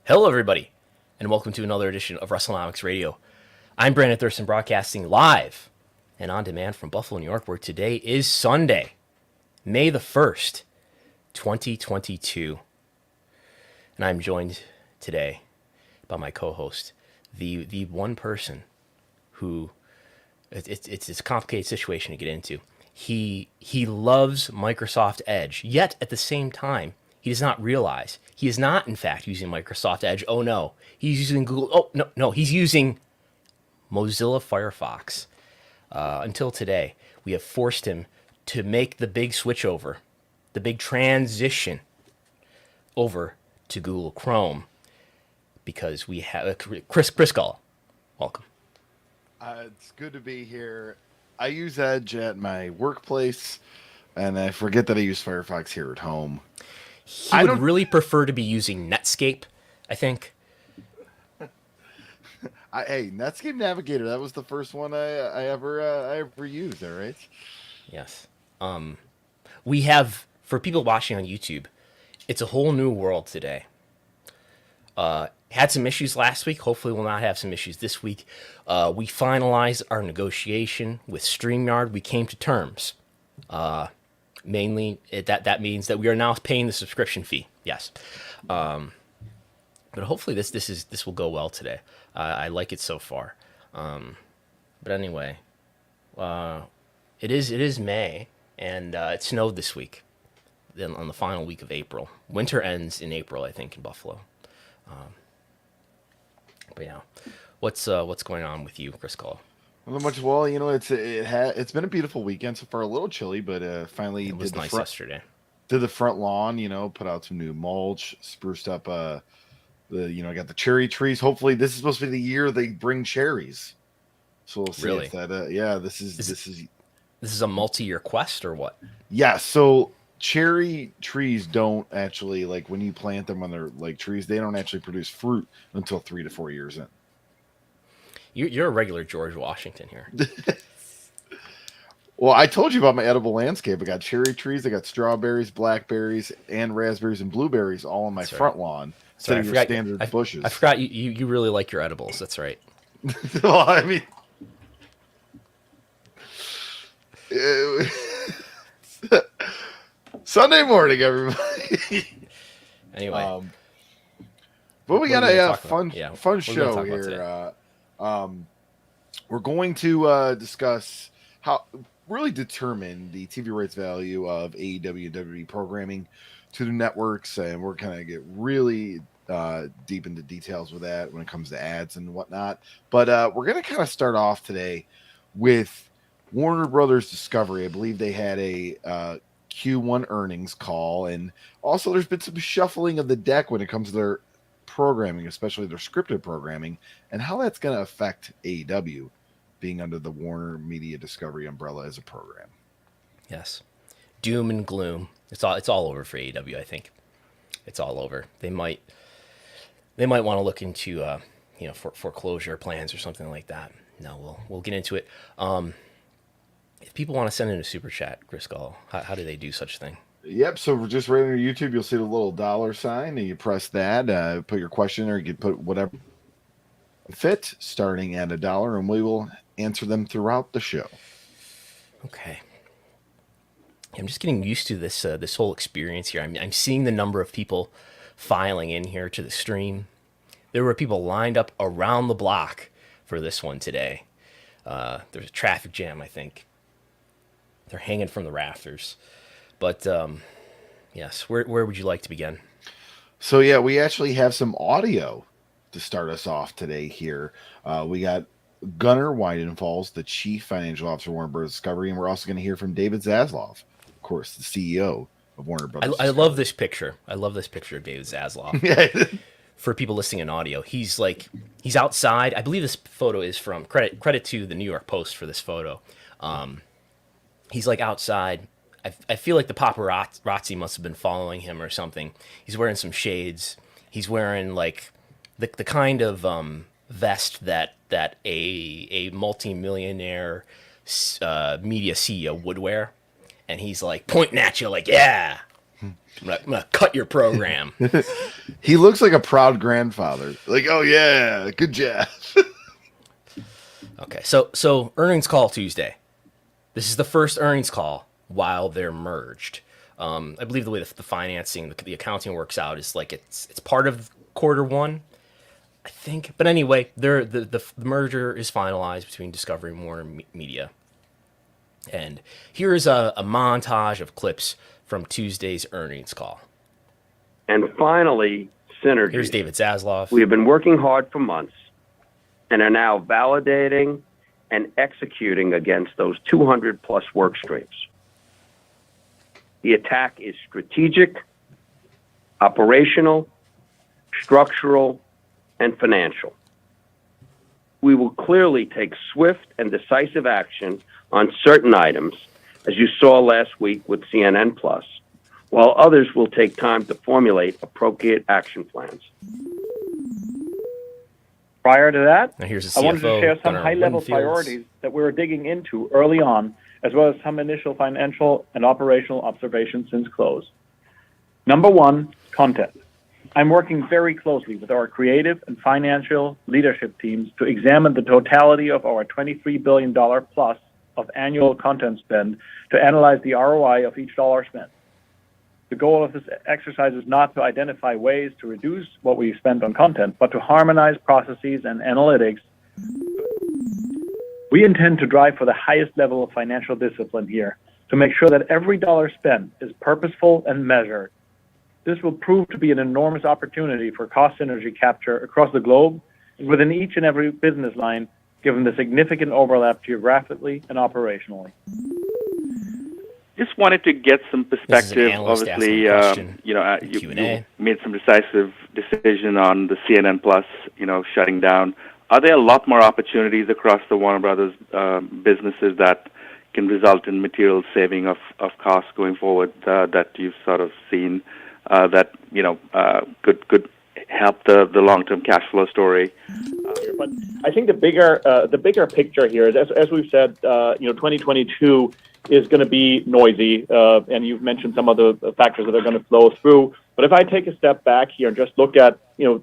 Hello, everybody, and welcome to another edition of Wrestlenomics Radio. I'm Brandon Thurston, broadcasting live and on demand from Buffalo, New York, where today is Sunday, May the 1st, 2022. And I'm joined today by my co-host, the one person who, it's a complicated situation to get into. He loves Microsoft Edge, yet at the same time, he does not realize he is not, in fact, using Microsoft Edge. Oh, no. He's using Google. Oh, no. He's using Mozilla Firefox. Until today, we have forced him to make the big switch over, the big transition over to Google Chrome, because we have Chris Gullo. Welcome. It's good to be here. I use Edge at my workplace, and I forget that I use Firefox here at home. He would really prefer to be using Netscape, I think. Hey, Netscape Navigator, that was the first one I ever used, all right? Yes. We have, for people watching on YouTube, it's a whole new world today. Had some issues last week. Hopefully we'll not have some issues this week. We finalized our negotiation with StreamYard. We came to terms. Mainly, that means that we are now paying the subscription fee. Yes, but hopefully this will go well today. I like it so far. But anyway, it is May, and it snowed this week. Then on the final week of April, winter ends in April, I think, in Buffalo. But yeah, what's going on with you, Chris Gullo? Not much. Well, you know, it's been a beautiful weekend so far. A little chilly, but finally it was nice yesterday. Did the front lawn, you know, put out some new mulch, spruced up got the cherry trees. Hopefully, this is supposed to be the year they bring cherries. So we'll see really? If that. This is a multi-year quest or what? Yeah. So cherry trees don't actually, like, when you plant them when they're like trees, they don't actually produce fruit until 3 to 4 years in. You're a regular George Washington here. Well, I told you about my edible landscape. I got cherry trees, I got strawberries, blackberries, and raspberries and blueberries all on my front lawn. Sorry, I forgot standard bushes. I forgot you really like your edibles. That's right. Well, I mean, Sunday morning, everybody. Anyway, but we got a fun show here. We're going to discuss how really determine the TV rights value of AEW and WWE programming to the networks, and we're kind of get really deep into details with that when it comes to ads and whatnot. But we're going to kind of start off today with Warner Brothers Discovery. I believe they had a Q1 earnings call, and also there's been some shuffling of the deck when it comes to their programming, especially their scripted programming, and how that's going to affect AEW being under the Warner Media Discovery umbrella as a program. Yes. Doom and gloom. It's all over for AEW, I think. It's all over. They might want to look into foreclosure plans or something like that. No, we'll get into it. If people want to send in a super chat, Chris Gullo, how do they do such a thing? Yep, so we're just right on your YouTube, you'll see the little $ sign, and you press that, put your question there, you can put whatever fit, starting at $1, and we will answer them throughout the show. Okay. I'm just getting used to this whole experience here. I'm seeing the number of people filing in here to the stream. There were people lined up around the block for this one today. There's a traffic jam, I think. They're hanging from the rafters. But, yes, where would you like to begin? So, yeah, we actually have some audio to start us off today here. We got Gunnar Weidenfalls, the Chief Financial Officer of Warner Bros. Discovery, and we're also going to hear from David Zaslav, of course, the CEO of Warner Bros. I love this picture. I love this picture of David Zaslav. For people listening in audio, he's outside. I believe this photo is from, credit to the New York Post for this photo. He's like outside. I feel like the paparazzi must have been following him or something. He's wearing some shades. He's wearing like the kind of vest that a multi-millionaire media CEO would wear, and he's like pointing at you like, yeah, I'm gonna cut your program. He looks like a proud grandfather. Like, oh yeah, good job. Okay, so earnings call Tuesday. This is the first earnings call while they're merged. I believe the way the financing, the accounting works out is like it's part of quarter one, I think. But anyway, the merger is finalized between Discovery and Warner Media. And here's a montage of clips from Tuesday's earnings call. And finally, synergy. Here's David Zaslav. We have been working hard for months and are now validating and executing against those 200 plus work streams. The attack is strategic, operational, structural, and financial. We will clearly take swift and decisive action on certain items, as you saw last week with CNN Plus, while others will take time to formulate appropriate action plans. Prior to that, I wanted to share some high-level priorities that we were digging into early on, as well as some initial financial and operational observations since close. Number one, content. I'm working very closely with our creative and financial leadership teams to examine the totality of our $23 billion plus of annual content spend to analyze the ROI of each dollar spent. The goal of this exercise is not to identify ways to reduce what we spend on content, but to harmonize processes and analytics. We intend to drive for the highest level of financial discipline here to make sure that every dollar spent is purposeful and measured. This will prove to be an enormous opportunity for cost synergy capture across the globe and within each and every business line, given the significant overlap geographically and operationally. Just wanted to get some perspective. Obviously, you made some decisive decision on the CNN Plus, shutting down. Are there a lot more opportunities across the Warner Brothers businesses that can result in material saving of costs going forward that you've sort of seen that could help the long-term cash flow story? But I think the bigger picture here is, as we've said, 2022 is going to be noisy, and you've mentioned some of the factors that are going to flow through. But if I take a step back here and just look at,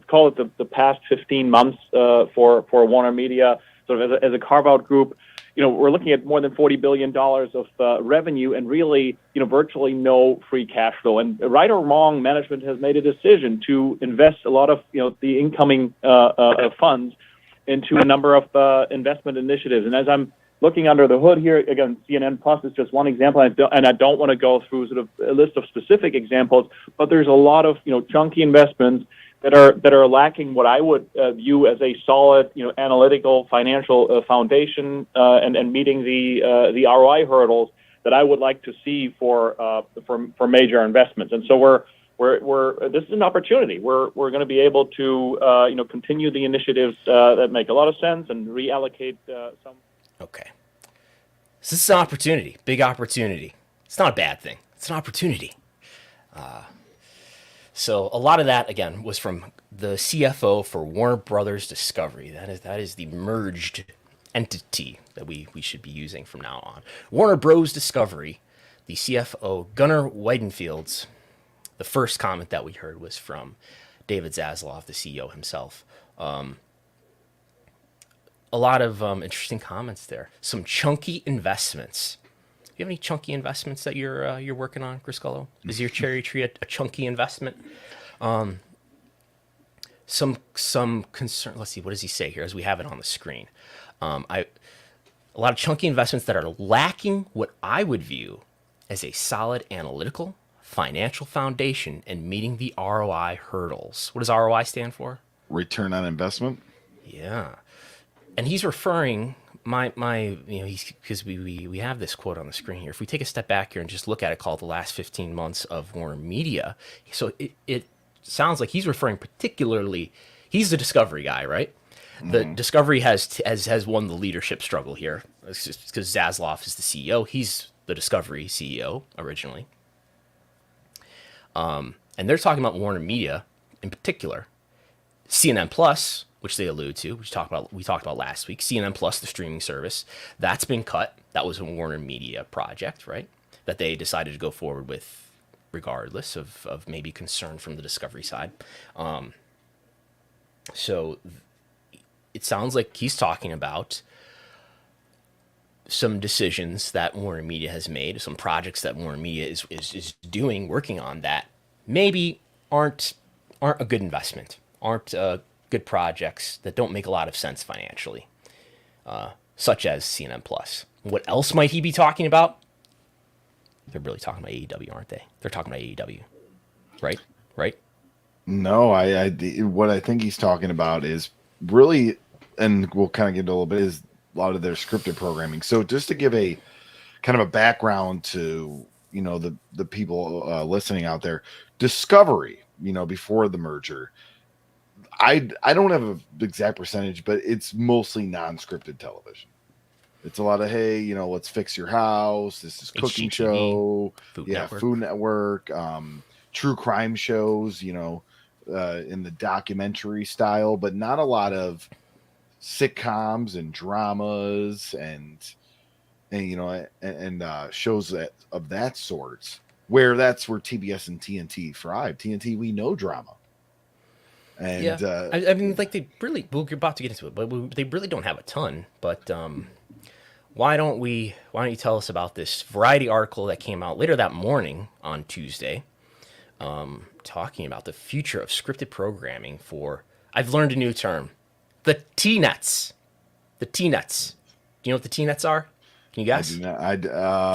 call it the past 15 months for Warner Media, sort of as a carve-out group, we're looking at more than $40 billion of revenue and really, virtually no free cash flow. And right or wrong, management has made a decision to invest a lot of, the incoming funds into a number of investment initiatives. And as I'm looking under the hood here, again, CNN Plus is just one example, and I don't want to go through sort of a list of specific examples, but there's a lot of, chunky investments that are lacking what I would view as a solid, analytical, financial foundation, and meeting the ROI hurdles that I would like to see for major investments. And so this is an opportunity. We're going to be able to continue the initiatives that make a lot of sense and reallocate some. Okay. So this is an opportunity, big opportunity. It's not a bad thing. It's an opportunity. So a lot of that, again, was from the CFO for Warner Brothers Discovery. That is the merged entity that we should be using from now on. Warner Bros. Discovery, the CFO, Gunnar Weidenfeld's, the first comment that we heard was from David Zaslav, the CEO himself. A lot of interesting comments there. Some chunky investments. Do you have any chunky investments that you're working on, Chris Gullo? Is your cherry tree a chunky investment? Some concern. Let's see. What does he say here? As we have it on the screen, a lot of chunky investments that are lacking what I would view as a solid analytical, financial foundation and meeting the ROI hurdles. What does ROI stand for? Return on investment. Yeah. And he's referring because we have this quote on the screen here. If we take a step back here and just look at it called the last 15 months of Warner Media, so it sounds like he's referring particularly, he's the Discovery guy, right? Mm-hmm. The Discovery has won the leadership struggle here because Zaslav is the CEO. He's the Discovery CEO originally. And they're talking about Warner Media in particular. CNN Plus, which they allude to, we talked about last week. CNN Plus, the streaming service, that's been cut. That was a Warner Media project, right? That they decided to go forward with regardless of maybe concern from the Discovery side. So it sounds like he's talking about some decisions that Warner Media has made, some projects that Warner Media is doing, working on, that maybe aren't a good investment, aren't good projects, that don't make a lot of sense financially, such as CNN Plus. What else might he be talking about? They're really talking about AEW, aren't they? They're talking about AEW, right? Right? No, what I think he's talking about is really, and we'll kind of get into a little bit, is a lot of their scripted programming. So just to give a kind of a background to, you know, the people listening out there, Discovery, you know, before the merger, I don't have an exact percentage, but it's mostly non-scripted television. It's a lot of, hey, you know, let's fix your house. This is cooking show. Food Network, true crime shows, you know, in the documentary style, but not a lot of sitcoms and dramas and you know, and shows of that sort, where that's where TBS and TNT thrive. TNT, we know drama. And yeah, I mean, like, they really, well, you're about to get into it, but they really don't have a ton. But why don't you tell us about this Variety article that came out later that morning on Tuesday, talking about the future of scripted programming for, I've learned a new term, the T-Nets. The T-Nets. Do you know what the T-Nets are? Can you guess? I do not.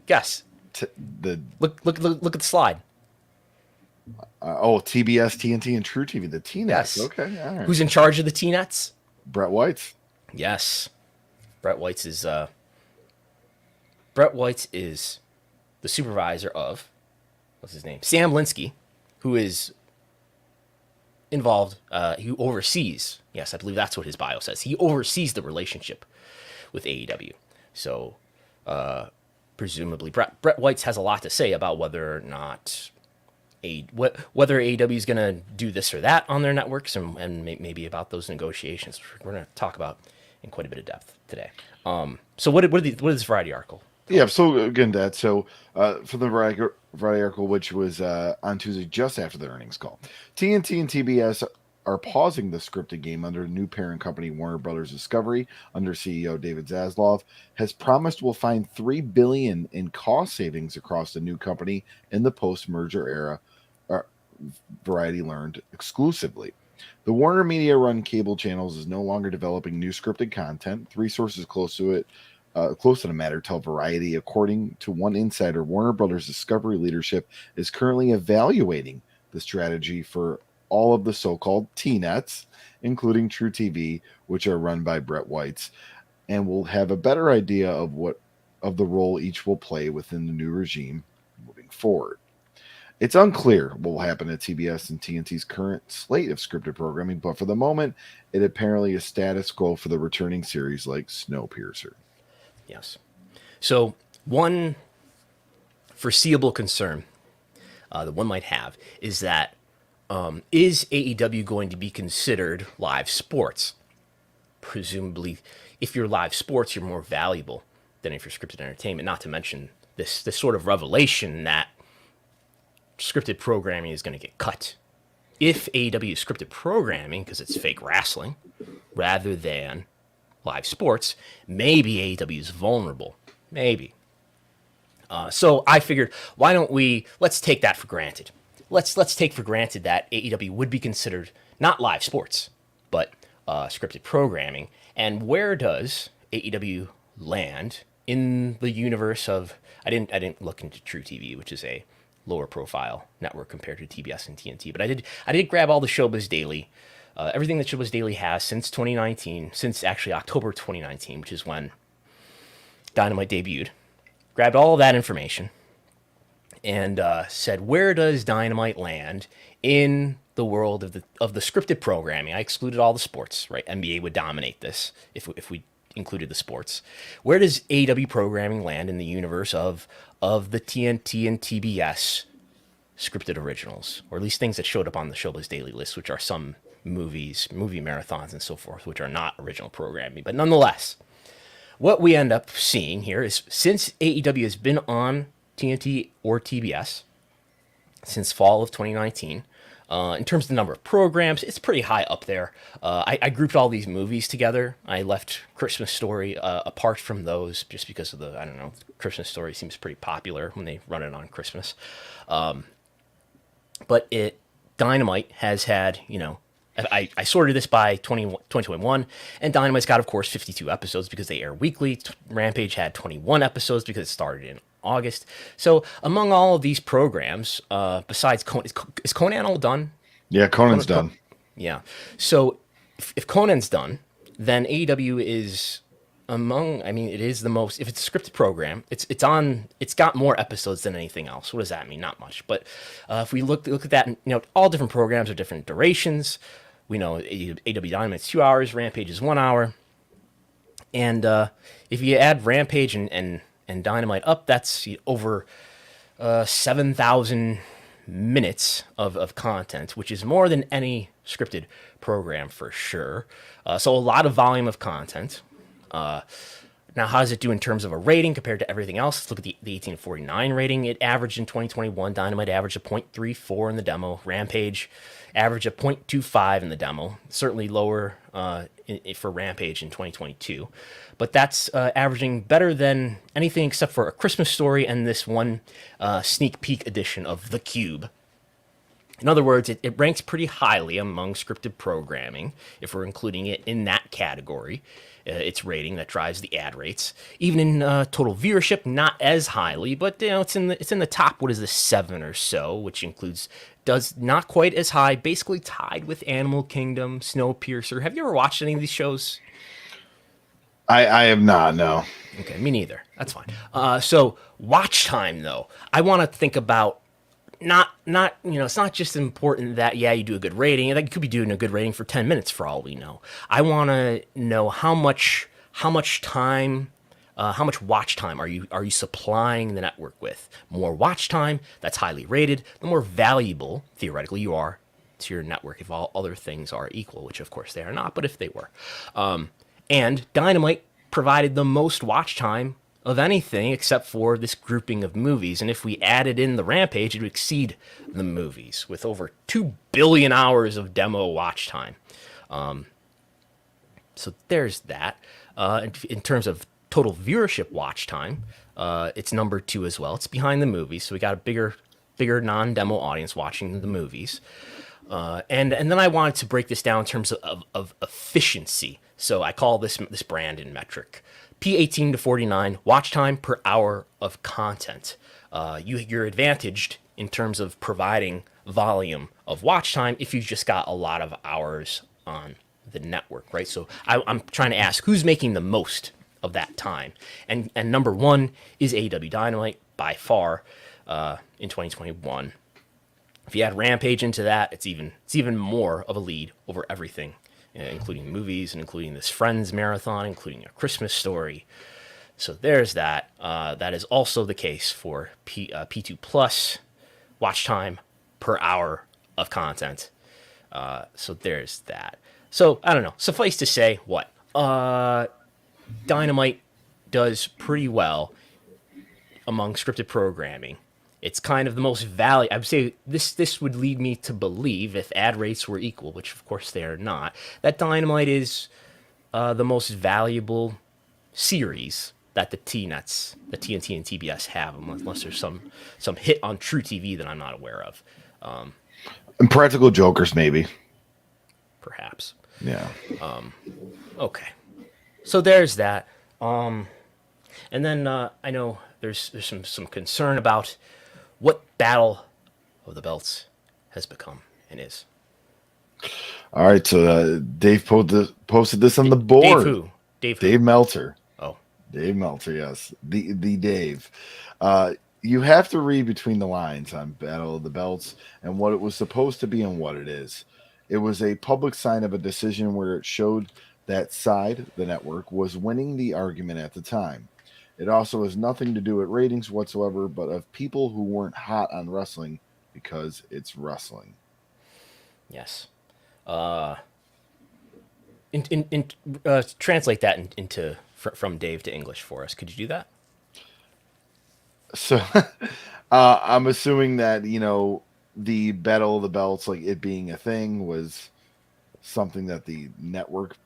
Guess. Look at the slide. TBS, TNT, and True TV. The T-Nets. Yes. Okay. All right. Who's in charge of the T-Nets? Brett White. Yes. Brett White is the supervisor of, what's his name? Sam Linsky, who is involved, who oversees, yes, I believe that's what his bio says. He oversees the relationship with AEW. So, presumably, Brett White has a lot to say about whether or not whether AEW is going to do this or that on their networks, and maybe about those negotiations, we're going to talk about in quite a bit of depth today. So what is this Variety article? Yeah, so again, Dad, so for the Variety article, which was on Tuesday just after the earnings call, TNT and TBS are pausing the scripted game under a new parent company, Warner Brothers Discovery, under CEO David Zaslav, has promised will find $3 billion in cost savings across the new company in the post-merger era, Variety learned exclusively. The Warner Media-run cable channels is no longer developing new scripted content. Three sources close to the matter tell Variety, according to one insider, Warner Brothers Discovery leadership is currently evaluating the strategy for all of the so-called T-Nets, including True TV, which are run by Brett White, and will have a better idea of the role each will play within the new regime moving forward. It's unclear what will happen at TBS and TNT's current slate of scripted programming, but for the moment, it apparently is status quo for the returning series like Snowpiercer. Yes. So one foreseeable concern that one might have is that is AEW going to be considered live sports? Presumably, if you're live sports, you're more valuable than if you're scripted entertainment, not to mention this sort of revelation that scripted programming is going to get cut. If AEW is scripted programming, because it's fake wrestling, rather than live sports, maybe AEW is vulnerable. Maybe. So I figured, why don't let's take that for granted. Let's take for granted that AEW would be considered not live sports, but scripted programming. And where does AEW land in the universe of, I didn't look into True TV, which is a lower profile network compared to TBS and TNT, but I did grab all the Showbiz Daily, everything that Showbiz Daily has since 2019, since actually October 2019, which is when Dynamite debuted. Grabbed all of that information and said, where does Dynamite land in the world of the scripted programming? I excluded all the sports, right? NBA would dominate this if we included the sports. Where does AEW programming land in the universe of the TNT and TBS scripted originals, or at least things that showed up on the Showbiz Daily list, which are some movies, movie marathons, and so forth, which are not original programming. But nonetheless, what we end up seeing here is, since AEW has been on TNT or TBS, since fall of 2019. In terms of the number of programs, it's pretty high up there. I grouped all these movies together. I left Christmas Story apart from those just because of the, I don't know, Christmas Story seems pretty popular when they run it on Christmas. But Dynamite has had, I sorted this by 2021, and Dynamite's got, of course, 52 episodes because they air weekly. Rampage had 21 episodes because it started in August. So among all of these programs, besides Conan, is Conan all done? Yeah, Conan's done. Yeah. So if Conan's done, then AEW is it is the most, if it's a scripted program, it's got more episodes than anything else. What does that mean? Not much. But if we look at that, all different programs are different durations. We know AEW Dynamite's 2 hours, Rampage is 1 hour. And if you add Rampage and Dynamite up, that's over 7,000 minutes of content, which is more than any scripted program for sure. So a lot of volume of content. Now, how does it do in terms of a rating compared to everything else? Let's look at the 18 to 49 rating. It averaged in 2021. Dynamite averaged a 0.34 in the demo. Rampage averaged a 0.25 in the demo. Certainly lower for Rampage in 2022. But that's averaging better than anything except for A Christmas Story and this one sneak peek edition of The Cube. In other words, it ranks pretty highly among scripted programming, if we're including it in that category. Its rating that drives the ad rates. Even in total viewership, not as highly, but it's in the top. What is this, 7 or so, which does not quite as high. Basically tied with Animal Kingdom, Snowpiercer. Have you ever watched any of these shows? I have not. No. Okay, me neither. That's fine. So watch time though, I want to think about. Not it's not just important that you do a good rating. You could be doing a good rating for 10 minutes for all we know. I want to know how much time, how much watch time are you supplying the network with? More watch time, that's highly rated. The more valuable theoretically you are to your network if all other things are equal, which of course they are not, but if they were. And Dynamite provided the most watch time of anything except for this grouping of movies. And if we added in the Rampage, it would exceed the movies with over 2 billion hours of demo watch time. So there's that. In terms of total viewership watch time, it's number 2 as well. It's behind the movies, so we got a bigger non-demo audience watching the movies. And then I wanted to break this down in terms of efficiency. So I call this Brandon metric. P18 to 49, watch time per hour of content. You're advantaged in terms of providing volume of watch time if you've just got a lot of hours on the network, right? So I'm trying to ask who's making the most of that time. And number 1 is AEW Dynamite by far in 2021. If you add Rampage into that, it's even more of a lead over everything, including movies and including this Friends marathon, including A Christmas Story. So there's that. That is also the case for P2 Plus watch time per hour of content. So there's that. So I don't know. Suffice to say, what? Dynamite does pretty well among scripted programming. It's kind of the most valuable. I would say this would lead me to believe, if ad rates were equal, which of course they are not, that Dynamite is the most valuable series that the TNT and TBS have, unless there's some hit on True TV that I'm not aware of. And Practical Jokers, maybe. Perhaps. Yeah. Okay. So there's that. And then I know there's some concern about what Battle of the Belts has become and is. All right, so Dave posted this on the board. Dave who? Dave Meltzer. Oh. Dave Meltzer, yes. The Dave. You have to read between the lines on Battle of the Belts and what it was supposed to be and what it is. It was a public sign of a decision where it showed that side, the network, was winning the argument at the time. It also has nothing to do with ratings whatsoever, but of people who weren't hot on wrestling because it's wrestling. Yes. Translate that into from Dave to English for us. Could you do that? So I'm assuming that, the Battle of the Belts, like it being a thing, was something that the network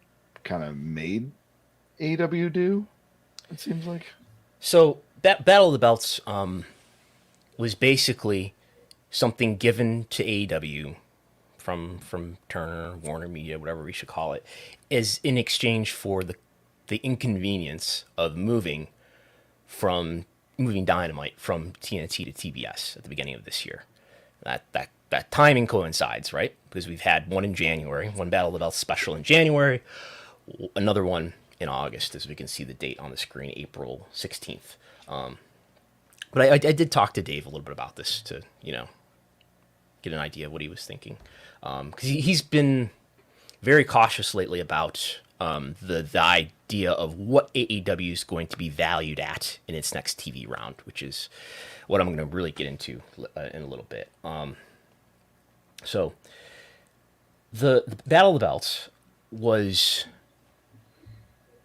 kind of made AEW do, it seems like. So that Battle of the Belts was basically something given to AEW from Turner, Warner Media, whatever we should call it, is in exchange for the inconvenience of moving Dynamite from TNT to TBS at the beginning of this year. That timing coincides, right? Because we've had one in January, one Battle of the Belts special in January, another one in August, as we can see the date on the screen, April 16th. But I did talk to Dave a little bit about this to, get an idea of what he was thinking. Because he's been very cautious lately about the idea of what AEW is going to be valued at in its next TV round, which is what I'm going to really get into in a little bit. So the Battle of the Belts was,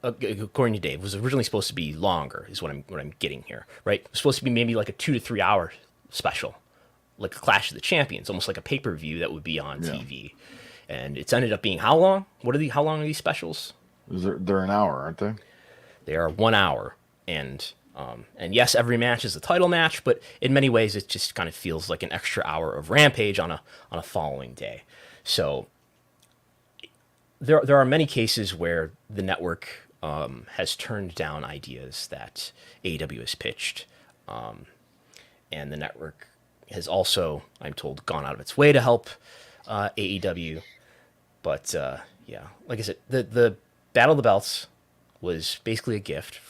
according to Dave, was originally supposed to be longer, is what I'm getting here, right? It was supposed to be maybe like a 2 to 3 hour special, like a Clash of the Champions, almost like a pay-per-view that would be on TV. And it's ended up being how long? How long are these specials? They're an hour, aren't they? They are 1 hour. And yes, every match is a title match, but in many ways it just kind of feels like an extra hour of Rampage on a following day. So there are many cases where the network has turned down ideas that AEW has pitched. And the network has also, I'm told, gone out of its way to help AEW. But like I said, the Battle of the Belts was basically a gift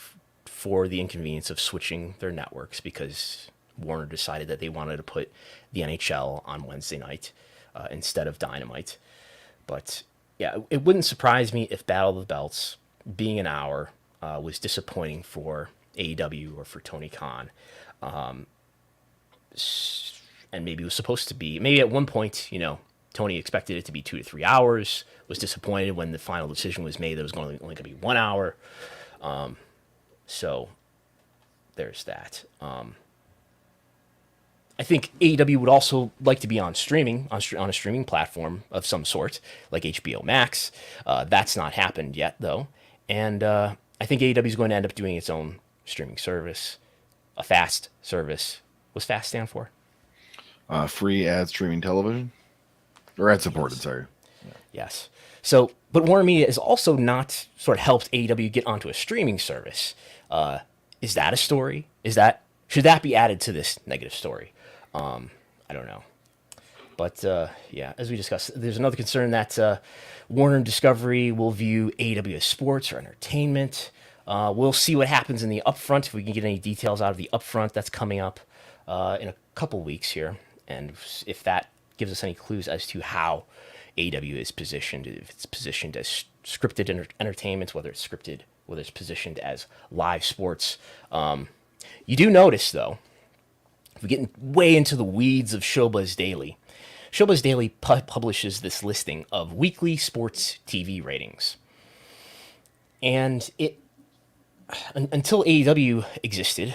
for the inconvenience of switching their networks, because Warner decided that they wanted to put the NHL on Wednesday night instead of Dynamite. But yeah, it wouldn't surprise me if Battle of the Belts, being an hour, was disappointing for AEW or for Tony Khan. And maybe it was supposed to be, maybe at one point, Tony expected it to be 2 to 3 hours, was disappointed when the final decision was made that it was only going to be 1 hour. So there's that. I think AEW would also like to be on streaming, on a streaming platform of some sort, like HBO Max. That's not happened yet, though. And I think AEW is going to end up doing its own streaming service, a FAST service. What's FAST stand for? Free ad streaming television, or ad supported. Yes. Sorry. Yes. So, but Warner Media has also not sort of helped AEW get onto a streaming service. Is that a story? Should that be added to this negative story? I don't know. But as we discussed, there's another concern that Warner Discovery will view AEW as sports or entertainment. We'll see what happens in the Upfront, if we can get any details out of the Upfront that's coming up in a couple weeks here, and if that gives us any clues as to how AEW is positioned, if it's positioned as scripted entertainment, whether it's scripted, whether it's positioned as live sports. You do notice, though, if we get way into the weeds of Showbuzz Daily, Showbuzz Daily publishes this listing of weekly sports TV ratings. And until AEW existed,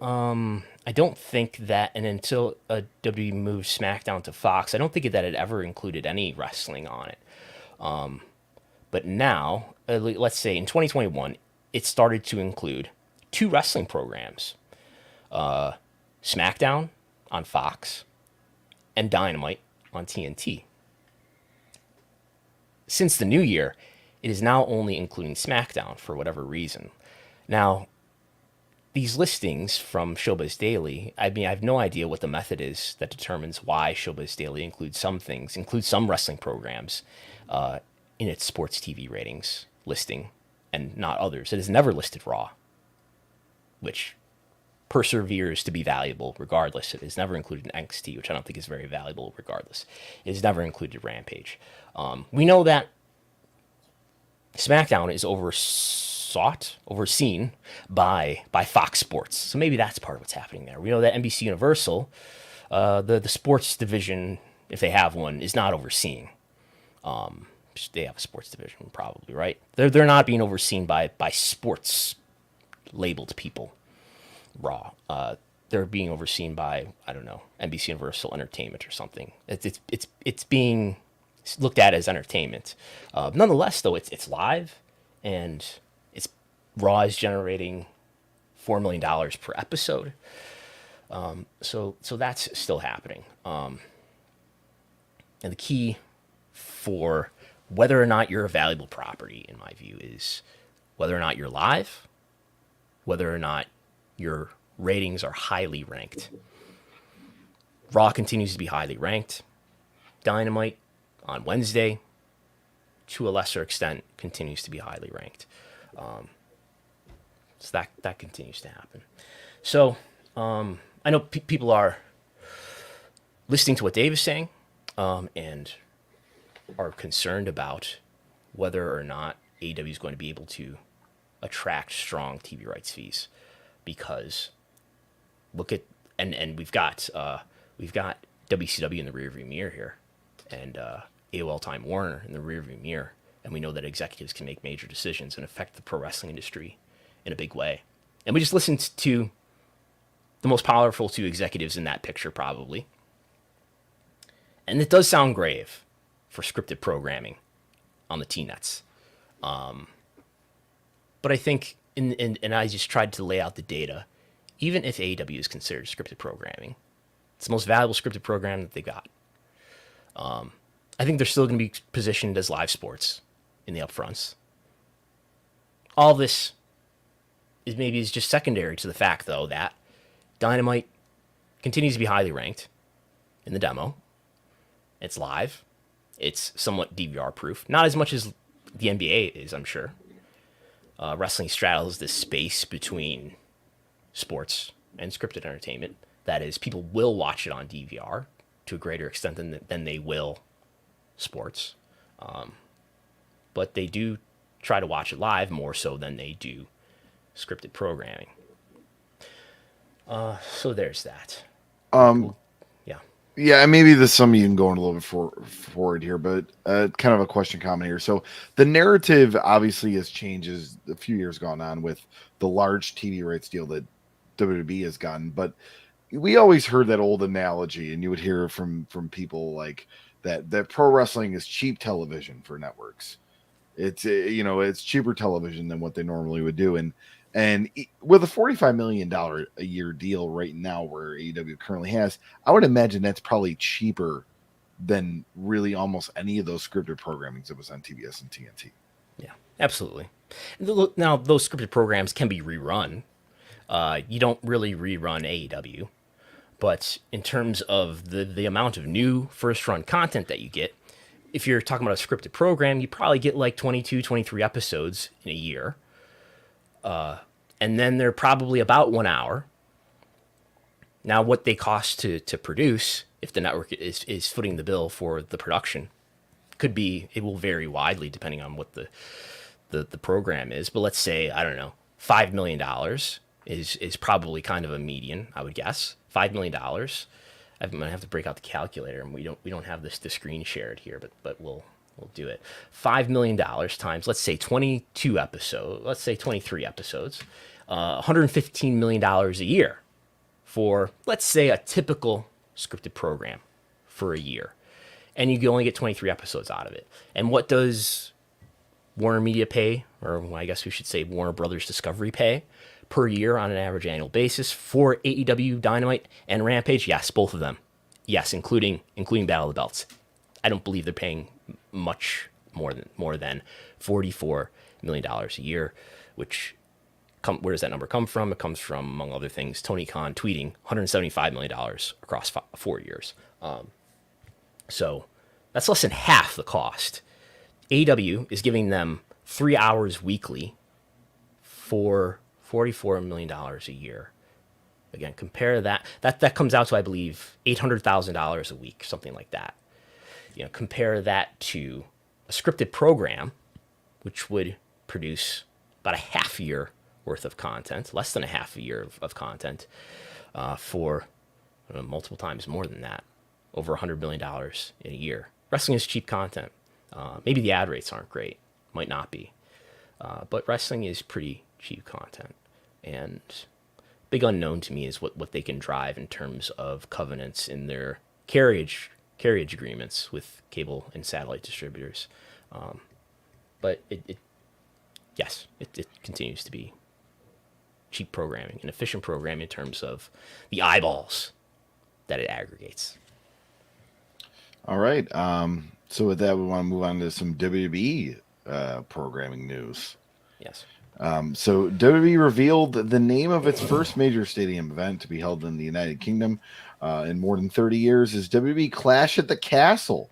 I don't think that, and until WWE moved SmackDown to Fox, I don't think that it ever included any wrestling on it. But now, let's say in 2021, it started to include 2 wrestling programs. SmackDown on Fox and Dynamite on TNT. Since the new year, it is now only including SmackDown for whatever reason. Now, these listings from Showbuzz Daily, I have no idea what the method is that determines why Showbuzz Daily includes some wrestling programs in its sports TV ratings listing and not others. It has never listed Raw, which perseveres to be valuable regardless. It has never included NXT, which I don't think is very valuable regardless. It has never included Rampage. We know that SmackDown is overseen by Fox Sports. So maybe that's part of what's happening there. We know that NBC Universal, the sports division, if they have one, is not overseeing. They have a sports division, probably, right? They're not being overseen by sports labeled people. Raw. they're being overseen by, I don't know, NBC Universal Entertainment or something. It's being looked at as entertainment. Nonetheless, though, it's live, and it's Raw is generating $4 million per episode. So that's still happening. And the key for whether or not you're a valuable property, in my view, is whether or not you're live, whether or not your ratings are highly ranked. Raw continues to be highly ranked. Dynamite on Wednesday, to a lesser extent, continues to be highly ranked. So that continues to happen. So I know people are listening to what Dave is saying, and are concerned about whether or not AEW is going to be able to attract strong TV rights fees, because look at and we've got WCW in the rearview mirror here, and AOL Time Warner in the rearview mirror, and we know that executives can make major decisions and affect the pro wrestling industry in a big way. And we just listened to the most powerful two executives in that picture, probably, and it does sound grave for scripted programming on the T-Nets. But I think, and I just tried to lay out the data, even if AEW is considered scripted programming, it's the most valuable scripted program that they got. I think they're still going to be positioned as live sports in the upfronts. All this is just secondary to the fact, though, that Dynamite continues to be highly ranked in the demo. It's live. It's somewhat DVR proof. Not as much as the NBA is, I'm sure. Wrestling straddles this space between sports and scripted entertainment. That is, people will watch it on DVR to a greater extent than they will sports. But they do try to watch it live more so than they do scripted programming. So there's that. Yeah, maybe this some of you can go in a little bit forward here, but kind of a question comment here. So the narrative obviously has changed as a few years gone on with the large TV rights deal that WWE has gotten. But we always heard that old analogy, and you would hear from people like that pro wrestling is cheap television for networks. It's it's cheaper television than what they normally would do, and with a $45 million a year deal right now where AEW currently has, I would imagine that's probably cheaper than really almost any of those scripted programmings that was on TBS and TNT. Yeah, absolutely. Now, those scripted programs can be rerun. You don't really rerun AEW. But in terms of the amount of new first-run content that you get, if you're talking about a scripted program, you probably get like 22, 23 episodes in a year. And then they're probably about 1 hour. Now, what they cost to produce, if the network is footing the bill for the production, it will vary widely depending on what the program is. But let's say, I don't know, $5 million is probably kind of a median, I would guess. $5 million. I'm gonna have to break out the calculator, and we don't have the screen shared here, but we'll do it. $5 million times, let's say 22 episodes, let's say 23 episodes, $115 million a year for, let's say, a typical scripted program for a year. And you can only get 23 episodes out of it. And what does Warner Media pay, or I guess we should say Warner Brothers Discovery pay per year on an average annual basis for AEW, Dynamite, and Rampage? Yes, both of them. Yes, including Battle of the Belts. I don't believe they're paying much more than $44 million a year, which where does that number come from? It comes from, among other things, Tony Khan tweeting $175 million across 4 years. So that's less than half the cost. AEW is giving them 3 hours weekly for $44 million a year. Again, compare that comes out to, I believe, $800,000 a week, something like that. Compare that to a scripted program, which would produce about a half year worth of content, less than a half a year of content, for multiple times more than that, over $100 million in a year. Wrestling is cheap content. Maybe the ad rates aren't great, might not be, but wrestling is pretty cheap content. And big unknown to me is what they can drive in terms of covenants in their carriage agreements with cable and satellite distributors. But it continues to be cheap programming and efficient programming in terms of the eyeballs that it aggregates. All right. So with that, we want to move on to some WWE programming news. Yes. So WWE revealed the name of its first major stadium event to be held in the United Kingdom in more than 30 years is WWE Clash at the Castle,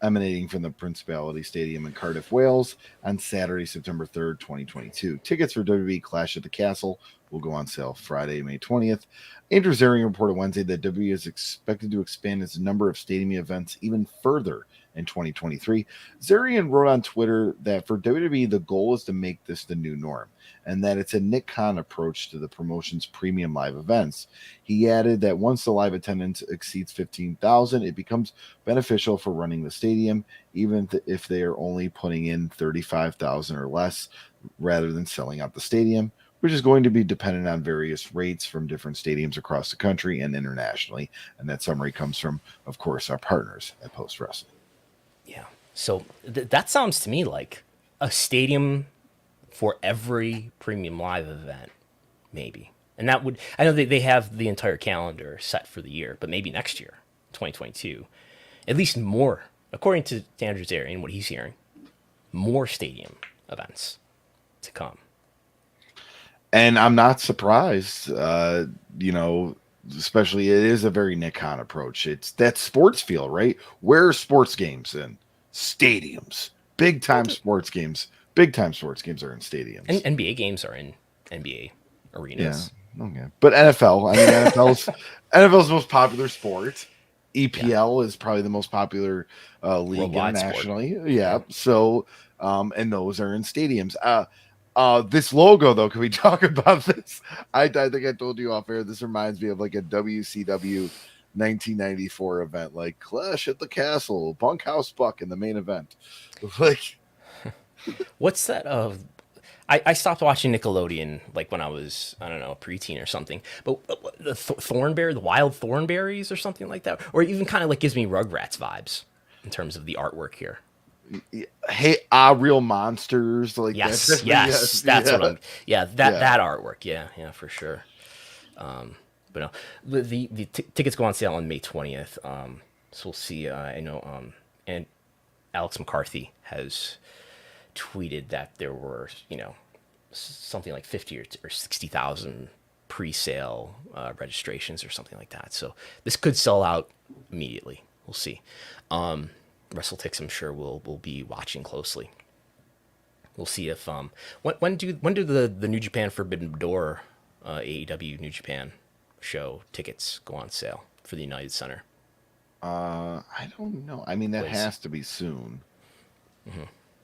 emanating from the Principality Stadium in Cardiff, Wales, on Saturday, September 3rd, 2022. Tickets for WWE Clash at the Castle will go on sale Friday, May 20th. Andrew Zarian reported Wednesday that WWE is expected to expand its number of stadium events even further in 2023. Zarian wrote on Twitter that for WWE, the goal is to make this the new norm, and that it's a Nick Khan approach to the promotion's premium live events. He added that once the live attendance exceeds 15,000, it becomes beneficial for running the stadium, even if they are only putting in 35,000 or less, rather than selling out the stadium, which is going to be dependent on various rates from different stadiums across the country and internationally. And that summary comes from, of course, our partners at Post Wrestling. Yeah. So that sounds to me like a stadium for every premium live event, maybe. And that would, I know they have the entire calendar set for the year, but maybe next year, 2022, at least more, according to Andrew Zarian, what he's hearing, more stadium events to come. And I'm not surprised, especially it is a very Nick Khan approach. It's that sports feel, right? Where are sports games in? Stadiums. Big time sports games are in stadiums. And NBA games are in NBA arenas. Yeah, okay. But NFL, I mean, NFL's the most popular sport. EPL is probably the most popular league worldwide internationally. Sport. Yeah. So, and those are in stadiums. This logo, though, can we talk about this? I think I told you off air. This reminds me of like a WCW 1994 event, like Clash at the Castle, Bunkhouse Buck in the main event. Like, what's that? I stopped watching Nickelodeon like when I was, I don't know, a preteen or something. But the the Wild Thornberries or something like that, or even kind of like gives me Rugrats vibes in terms of the artwork here. Hey, Real Monsters, like yes, that's what I'm. Yeah, that artwork, yeah, for sure. But no, the tickets go on sale on May 20th. So we'll see. I know, and Alex McCarthy has tweeted that there were, something like 50 or 60,000 pre-sale registrations or something like that. So this could sell out immediately. We'll see. WrestleTix, I'm sure we'll be watching closely. We'll see if when do the New Japan Forbidden Door AEW New Japan show tickets go on sale for the United Center? I don't know. I mean, that has to be soon.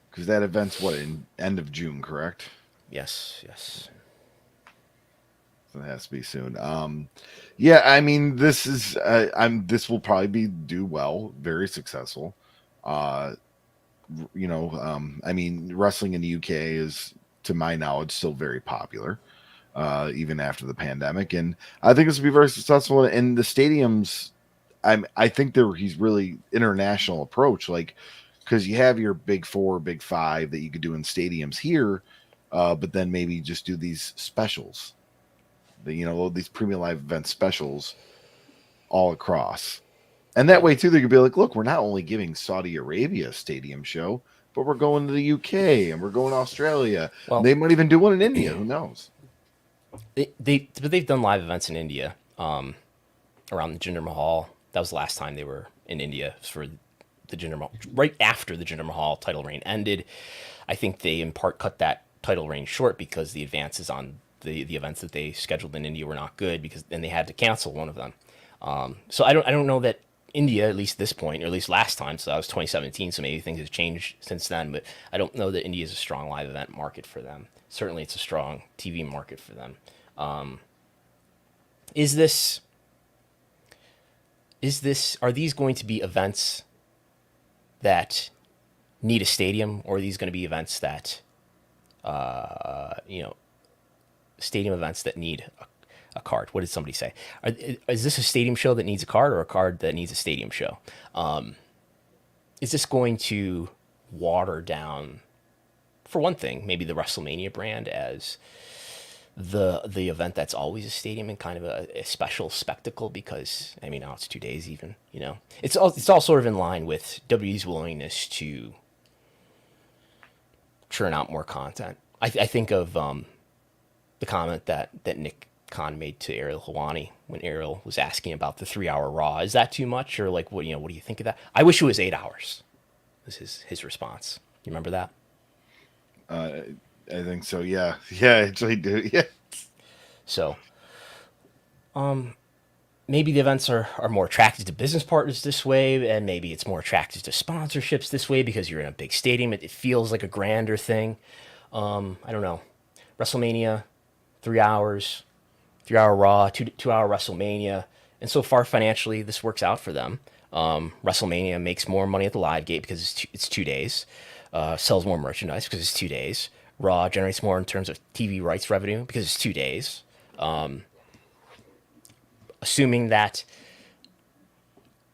Because that event's in end of June, correct? Yes. So it has to be soon. Yeah, I mean, this is this will probably do well, very successful. I mean, wrestling in the UK is, to my knowledge, still very popular, even after the pandemic, and I think this will be very successful. And the stadiums, I think he's really international approach, like, because you have your big four, big five that you could do in stadiums here, but then maybe just do these specials, these premium live event specials all across. And that way, too, they could be like, look, we're not only giving Saudi Arabia a stadium show, but we're going to the UK and we're going to Australia. Well, they might even do one in India. Who knows? They've done live events in India around the Jinder Mahal. That was the last time they were in India for the Jinder Mahal. Right after the Jinder Mahal title reign ended, I think they in part cut that title reign short because the advances on the events that they scheduled in India were not good, because then they had to cancel one of them. So I don't know that India, at least this point, or at least last time, so that was 2017, so maybe things have changed since then, but I don't know that India is a strong live event market for them. Certainly it's a strong TV market for them. Are these going to be events that need a stadium, or are these going to be events that, stadium events that need a card. What did somebody say? Is this a stadium show that needs a card or a card that needs a stadium show? Is this going to water down, for one thing, maybe the WrestleMania brand as the event that's always a stadium and kind of a special spectacle? Because I mean, now it's 2 days even, you know, it's all sort of in line with WWE's willingness to churn out more content. I think of the comment that Nick Khan made to Ariel Helwani when Ariel was asking about the 3-hour Raw. Is that too much, or like, what do you think of that? I wish it was 8 hours. Was his response. You remember that? I think so. Yeah, I actually do. Yeah. So, maybe the events are more attractive to business partners this way, and maybe it's more attractive to sponsorships this way because you're in a big stadium. It feels like a grander thing. I don't know. WrestleMania, 3 hours, 3-hour Raw, 2-hour WrestleMania, and so far financially this works out for them. WrestleMania makes more money at the live gate because it's 2 days. Sells more merchandise because it's 2 days. Raw generates more in terms of TV rights revenue because it's 2 days. Assuming that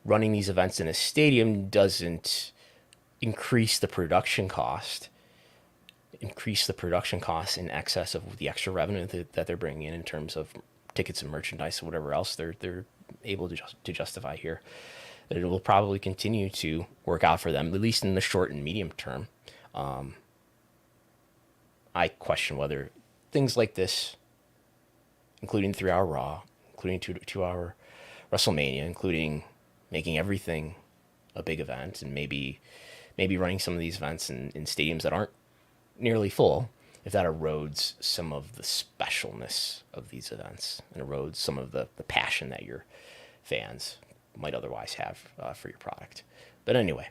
running these events in a stadium doesn't increase the production cost in excess of the extra revenue that they're bringing in terms of tickets and merchandise or whatever else they're able to justify here, that it will probably continue to work out for them, at least in the short and medium term. I question whether things like this, including 3-hour Raw, including 2-hour WrestleMania, including making everything a big event, and maybe running some of these events in stadiums that aren't nearly full, if that erodes some of the specialness of these events and erodes some of the passion that your fans might otherwise have for your product. But anyway,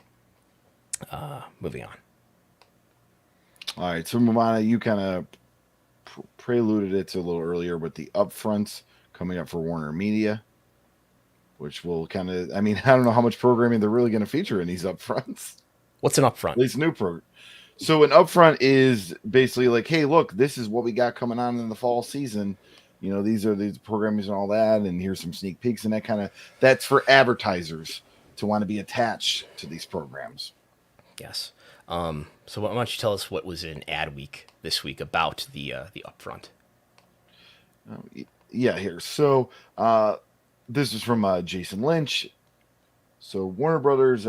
moving on. All right, so Mamana, you kind of preluded it to a little earlier with the upfronts coming up for Warner Media, which will kind of, I mean, I don't know how much programming they're really going to feature in these upfronts. What's an upfront? At least new program. So an upfront is basically like, hey, look, this is what we got coming on in the fall season. You know, these are these programmers and all that, and here's some sneak peeks and that kind of, that's for advertisers to want to be attached to these programs. Yes. So why don't you tell us what was in Ad Week this week about the upfront? Yeah, here. So this is from Jason Lynch. So Warner Brothers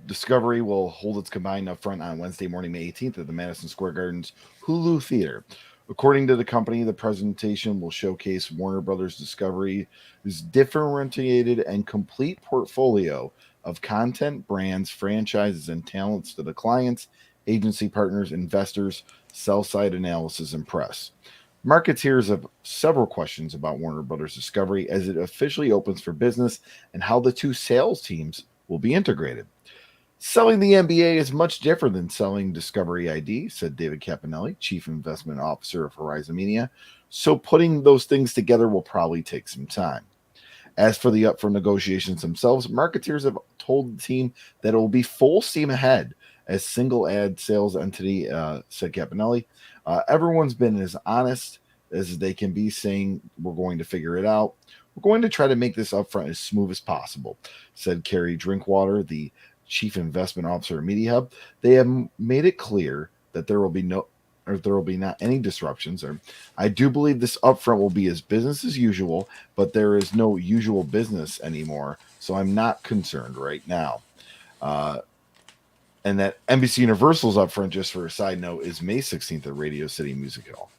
Discovery will hold its combined upfront on Wednesday morning, May 18th at the Madison Square Garden's Hulu Theater. According to the company, the presentation will showcase Warner Brothers Discovery's differentiated and complete portfolio of content, brands, franchises, and talents to the clients, agency partners, investors, sell-side analysis, and press. Marketeers have several questions about Warner Brothers Discovery as it officially opens for business and how the two sales teams will be integrated. Selling the NBA is much different than selling Discovery ID, said David Campanelli, Chief Investment Officer of Horizon Media. So putting those things together will probably take some time. As for the upfront negotiations themselves, marketeers have told the team that it will be full steam ahead as single ad sales entity, said Campanelli. Everyone's been as honest as they can be, saying we're going to figure it out. We're going to try to make this upfront as smooth as possible, said Carrie Drinkwater, the Chief Investment Officer of Media Hub. They have made it clear that there will be not any disruptions. I do believe this upfront will be as business as usual, but there is no usual business anymore, so I'm not concerned right now. And that NBC Universal's upfront, just for a side note, is May 16th at Radio City Music Hall.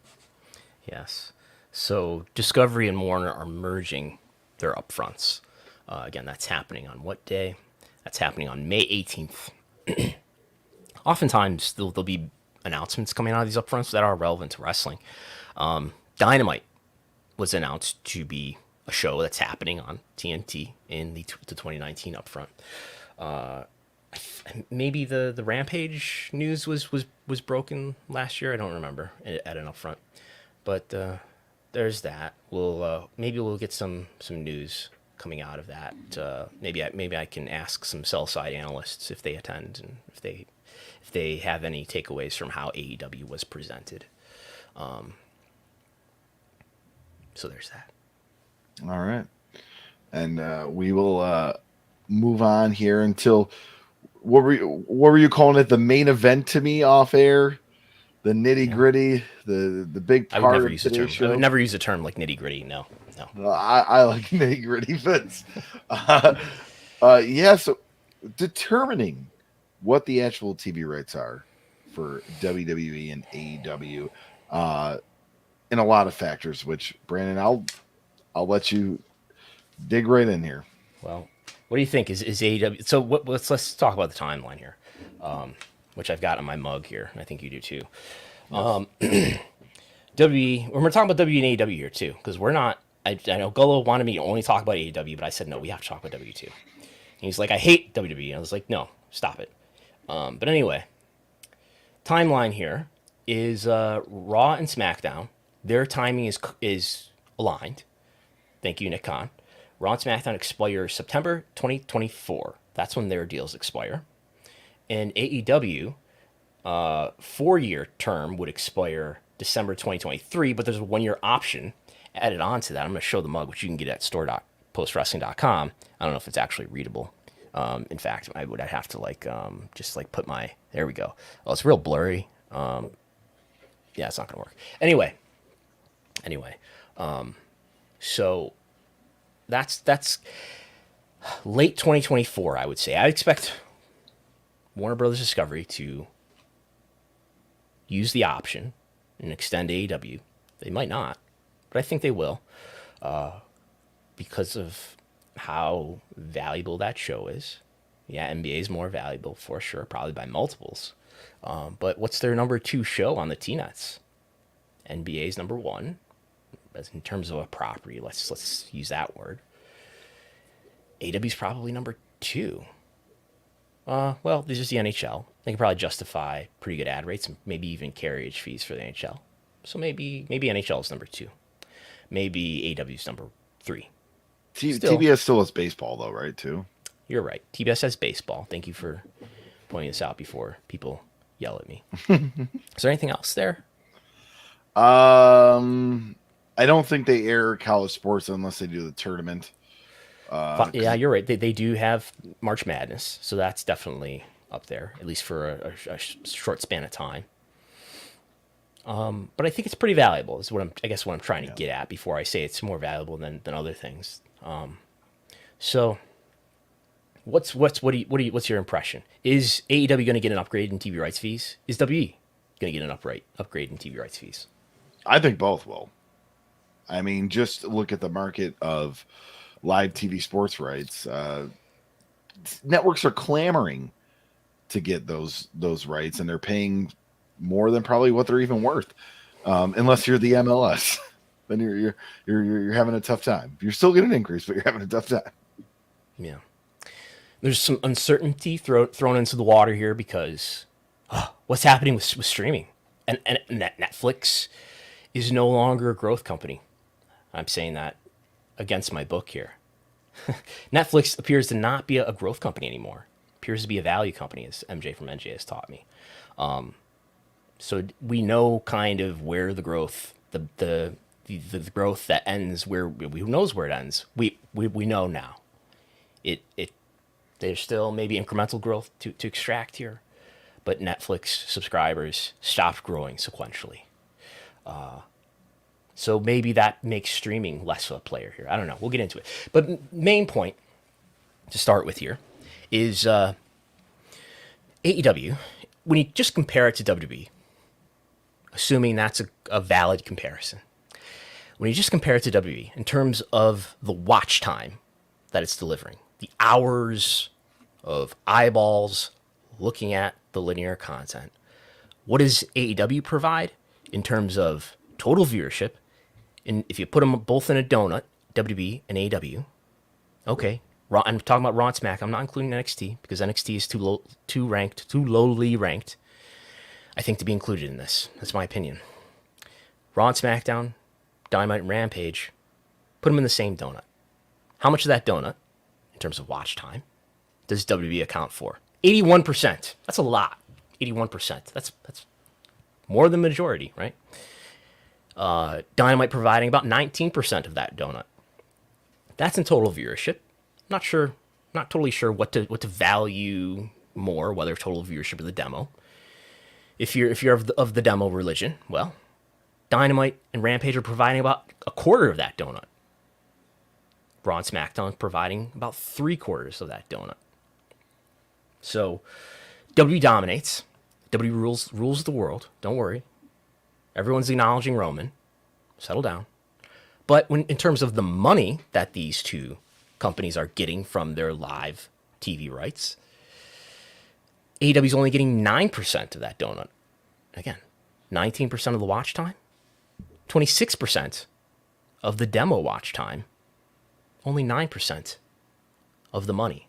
Yes. So Discovery and Warner are merging their upfronts. Again, that's happening on what day? That's happening on May 18th. Oftentimes, there'll be announcements coming out of these upfronts that are relevant to wrestling. Dynamite was announced to be a show that's happening on TNT in the 2019 upfront. Maybe the Rampage news was broken last year. I don't remember at an upfront, but there's that. Maybe we'll get some news coming out of that. Maybe I can ask some sell side analysts if they attend and if they have any takeaways from how AEW was presented. So there's that. All right. And we will move on here until what were you calling it? The main event to me off air, the nitty gritty, the big part of today's show. I would never use the term like nitty gritty. No. I like nitty gritty fits. So determining what the actual TV rights are for WWE and AEW, and a lot of factors. Which Brandon, I'll let you dig right in here. What do you think is AEW? So let's talk about the timeline here, which I've got on my mug here, and I think you do too. Yes. When we're talking about W and AEW here too, because we're not. I know Gullo wanted me to only talk about AEW, but I said no, we have to talk about W too. And he's like, I hate WWE, and I was like, no, stop it. But anyway, timeline here is Raw and SmackDown. Their timing is aligned. Thank you, Nick Khan. Raw and SmackDown expire September 2024. That's when their deals expire. And AEW, 4-year term would expire December 2023, but there's a 1-year option added on to that. I'm going to show the mug, which you can get at store.postwrestling.com. I don't know if it's actually readable. In fact, I'd have to just put my, there we go. Oh, it's real blurry. Yeah, it's not going to work. Anyway. So that's late 2024, I would say. I expect Warner Brothers Discovery to use the option and extend AEW. They might not, but I think they will, because of how valuable that show is. Yeah, NBA is more valuable for sure, probably by multiples. But what's their number 2 show on the T-Nets? NBA's number 1. As in terms of a property, let's use that word. AEW's probably number 2. Well, this is the NHL. They can probably justify pretty good ad rates and maybe even carriage fees for the NHL. So maybe NHL is number 2. Maybe AEW's number 3. TBS still has baseball though, right? Too. You're right. TBS has baseball. Thank you for pointing this out before people yell at me. Is there anything else there? I don't think they air college sports unless they do the tournament. Yeah, you're right. They do have March Madness, so that's definitely up there, at least for a short span of time. But I think it's pretty valuable. Is what I'm trying to get at before I say it's more valuable than other things. So what's your impression? Is AEW going to get an upgrade in TV rights fees? Is WWE going to get an upgrade in TV rights fees? I think both will. I mean, just look at the market of live TV sports rights. Networks are clamoring to get those rights, and they're paying more than probably what they're even worth. Unless you're the MLS, then you're having a tough time. You're still getting an increase, but you're having a tough time. Yeah, there's some uncertainty thrown into the water here because what's happening with streaming and Netflix is no longer a growth company. I'm saying that against my book here. Netflix appears to not be a growth company anymore. Appears to be a value company, as MJ from NJ has taught me. So we know kind of where the growth, the growth that ends, who knows where it ends. We know now. There's still maybe incremental growth to extract here, but Netflix subscribers stopped growing sequentially. So maybe that makes streaming less of a player here. I don't know. We'll get into it. But main point to start with here is AEW, when you just compare it to WWE, assuming that's a valid comparison, when you just compare it to WWE in terms of the watch time that it's delivering, the hours of eyeballs looking at the linear content, what does AEW provide in terms of total viewership? And if you put them both in a donut, WWE and AEW, okay, I'm talking about Raw and SmackDown. I'm not including NXT because NXT is too lowly ranked, I think, to be included in this. That's my opinion. Raw and SmackDown, Dynamite and Rampage, put them in the same donut. How much of that donut, in terms of watch time, does WWE account for? 81%. That's a lot. 81%. That's more than majority, right? Dynamite providing about 19% of that donut. That's in total viewership. Not totally sure what to value more, whether total viewership or the demo. If you're of the demo religion, well, Dynamite and Rampage are providing about a quarter of that donut. Raw and SmackDown providing about 3/4 of that donut. So WWE dominates. WWE rules the world. Don't worry. Everyone's acknowledging Roman. Settle down. But in terms of the money that these two companies are getting from their live TV rights, AEW's only getting 9% of that donut. Again, 19% of the watch time, 26% of the demo watch time, only 9% of the money.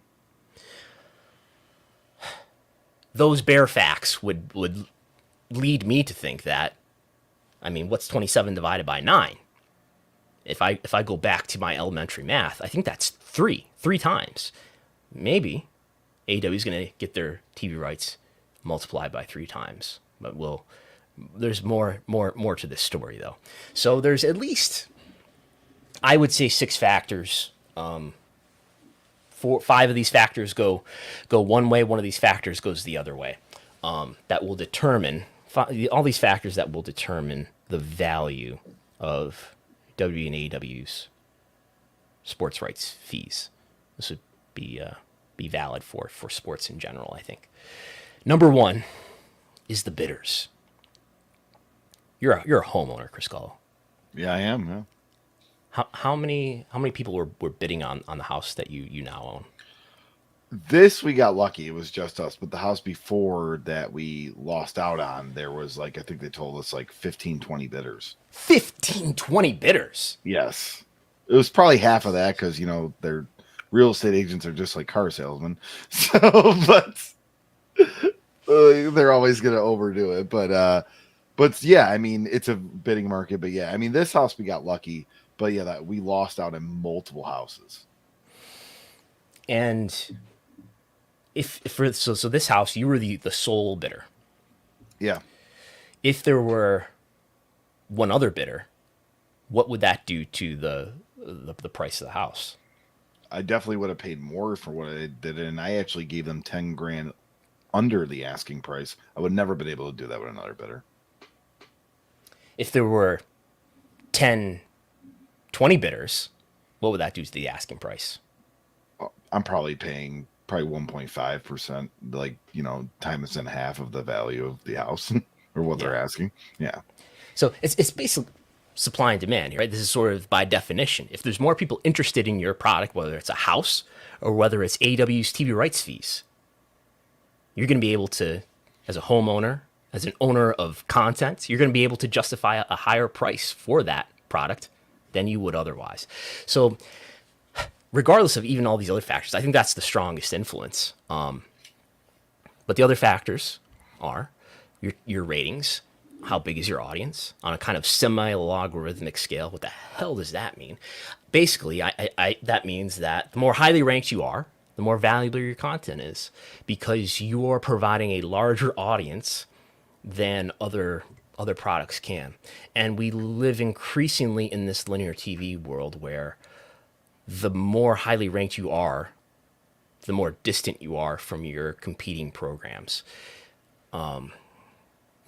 Those bare facts would lead me to think that, I mean, what's 27 divided by 9? If I go back to my elementary math, I think that's three times. Maybe AEW is going to get their TV rights multiplied by 3 times, but there's more to this story though. So there's at least, I would say, 6 factors. 5 of these factors go one way. 1 of these factors goes the other way. That will determine all these factors that will determine the value of WWE and AEW's sports rights fees. This would be valid for sports in general, I think. Number 1 is the bidders. You're a homeowner, Chris Gullo. Yeah, I am. Yeah. How many people were bidding on the house that you now own? This, we got lucky. It was just us. But the house before that we lost out on, there was I think they told us 15, 20 bidders. 15, 20 bidders? Yes. It was probably half of that because, their real estate agents are just like car salesmen. So, but they're always going to overdo it. But yeah, I mean, it's a bidding market. But yeah, I mean, this house we got lucky. But yeah, that we lost out in multiple houses. And so this house, you were the sole bidder. Yeah. If there were one other bidder, what would that do to the price of the house? I definitely would have paid more for what I did, and I actually gave them $10,000 under the asking price. I would never been able to do that with another bidder. If there were 10, 20 bidders, what would that do to the asking price? I'm probably paying 1.5%, times in half of the value of the house or what they're asking. Yeah. So it's basically supply and demand, right? This is sort of by definition. If there's more people interested in your product, whether it's a house or whether it's AEW's TV rights fees, you're going to be able to, as a homeowner, as an owner of content, you're going to be able to justify a higher price for that product than you would otherwise. So regardless of even all these other factors, I think that's the strongest influence. But the other factors are your ratings. How big is your audience on a kind of semi-logarithmic scale? What the hell does that mean? Basically, that means that the more highly ranked you are, the more valuable your content is, because you are providing a larger audience than other products can. And we live increasingly in this linear TV world where the more highly ranked you are, the more distant you are from your competing programs.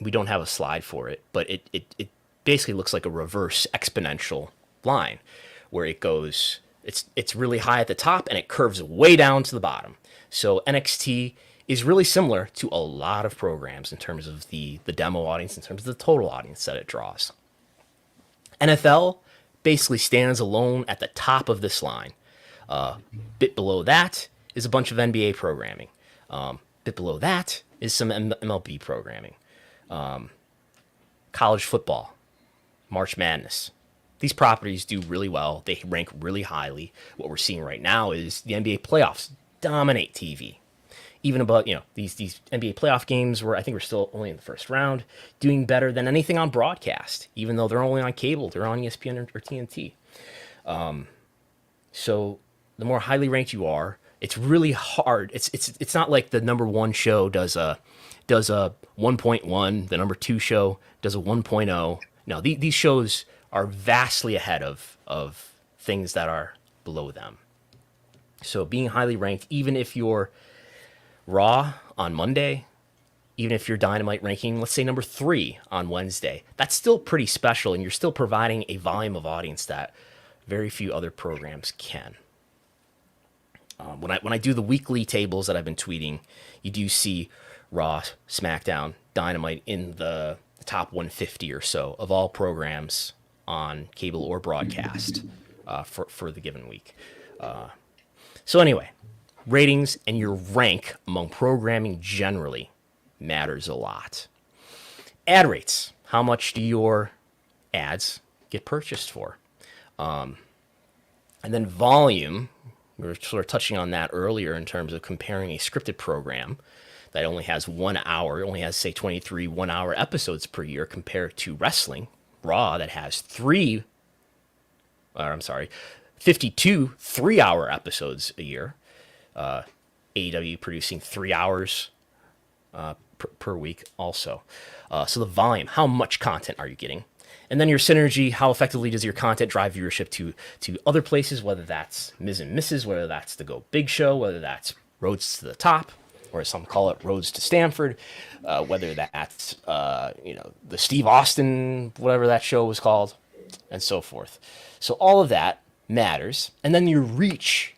We don't have a slide for it, but it basically looks like a reverse exponential line where it goes, it's really high at the top and it curves way down to the bottom. So NXT is really similar to a lot of programs in terms of the demo audience, in terms of the total audience that it draws. NFL basically stands alone at the top of this line. Bit below that is a bunch of NBA programming. Bit below that is some MLB programming. College football, March Madness. These properties do really well. They rank really highly. What we're seeing right now is the NBA playoffs dominate TV. Even about, these NBA playoff games where I think we're still only in the first round, doing better than anything on broadcast, even though they're only on cable, they're on ESPN or TNT. So the more highly ranked you are, it's really hard. It's not like the number 1 show does a 1.1, the number 2 show does a 1.0, No, these shows are vastly ahead of things that are below them. So being highly ranked, even if you're Raw on Monday, even if you're Dynamite ranking, let's say number 3 on Wednesday, that's still pretty special, and you're still providing a volume of audience that very few other programs can. When I do the weekly tables that I've been tweeting, you do see Raw, SmackDown, Dynamite in the top 150 or so of all programs on cable or broadcast for the given week. So anyway, ratings and your rank among programming generally matters a lot. Ad rates. How much do your ads get purchased for? And then volume. We were sort of touching on that earlier in terms of comparing a scripted program that only has 1 hour, only has, say, 23 one-hour episodes per year compared to wrestling, Raw, that has 52 3-hour episodes a year. AEW producing 3 hours per week also. So the volume, how much content are you getting? And then your synergy, how effectively does your content drive viewership to other places, whether that's Ms. and Mrs., whether that's the Go Big Show, whether that's Roads to the Top, or as some call it, Roads to Stanford, whether that's, the Steve Austin, whatever that show was called, and so forth. So all of that matters. And then your reach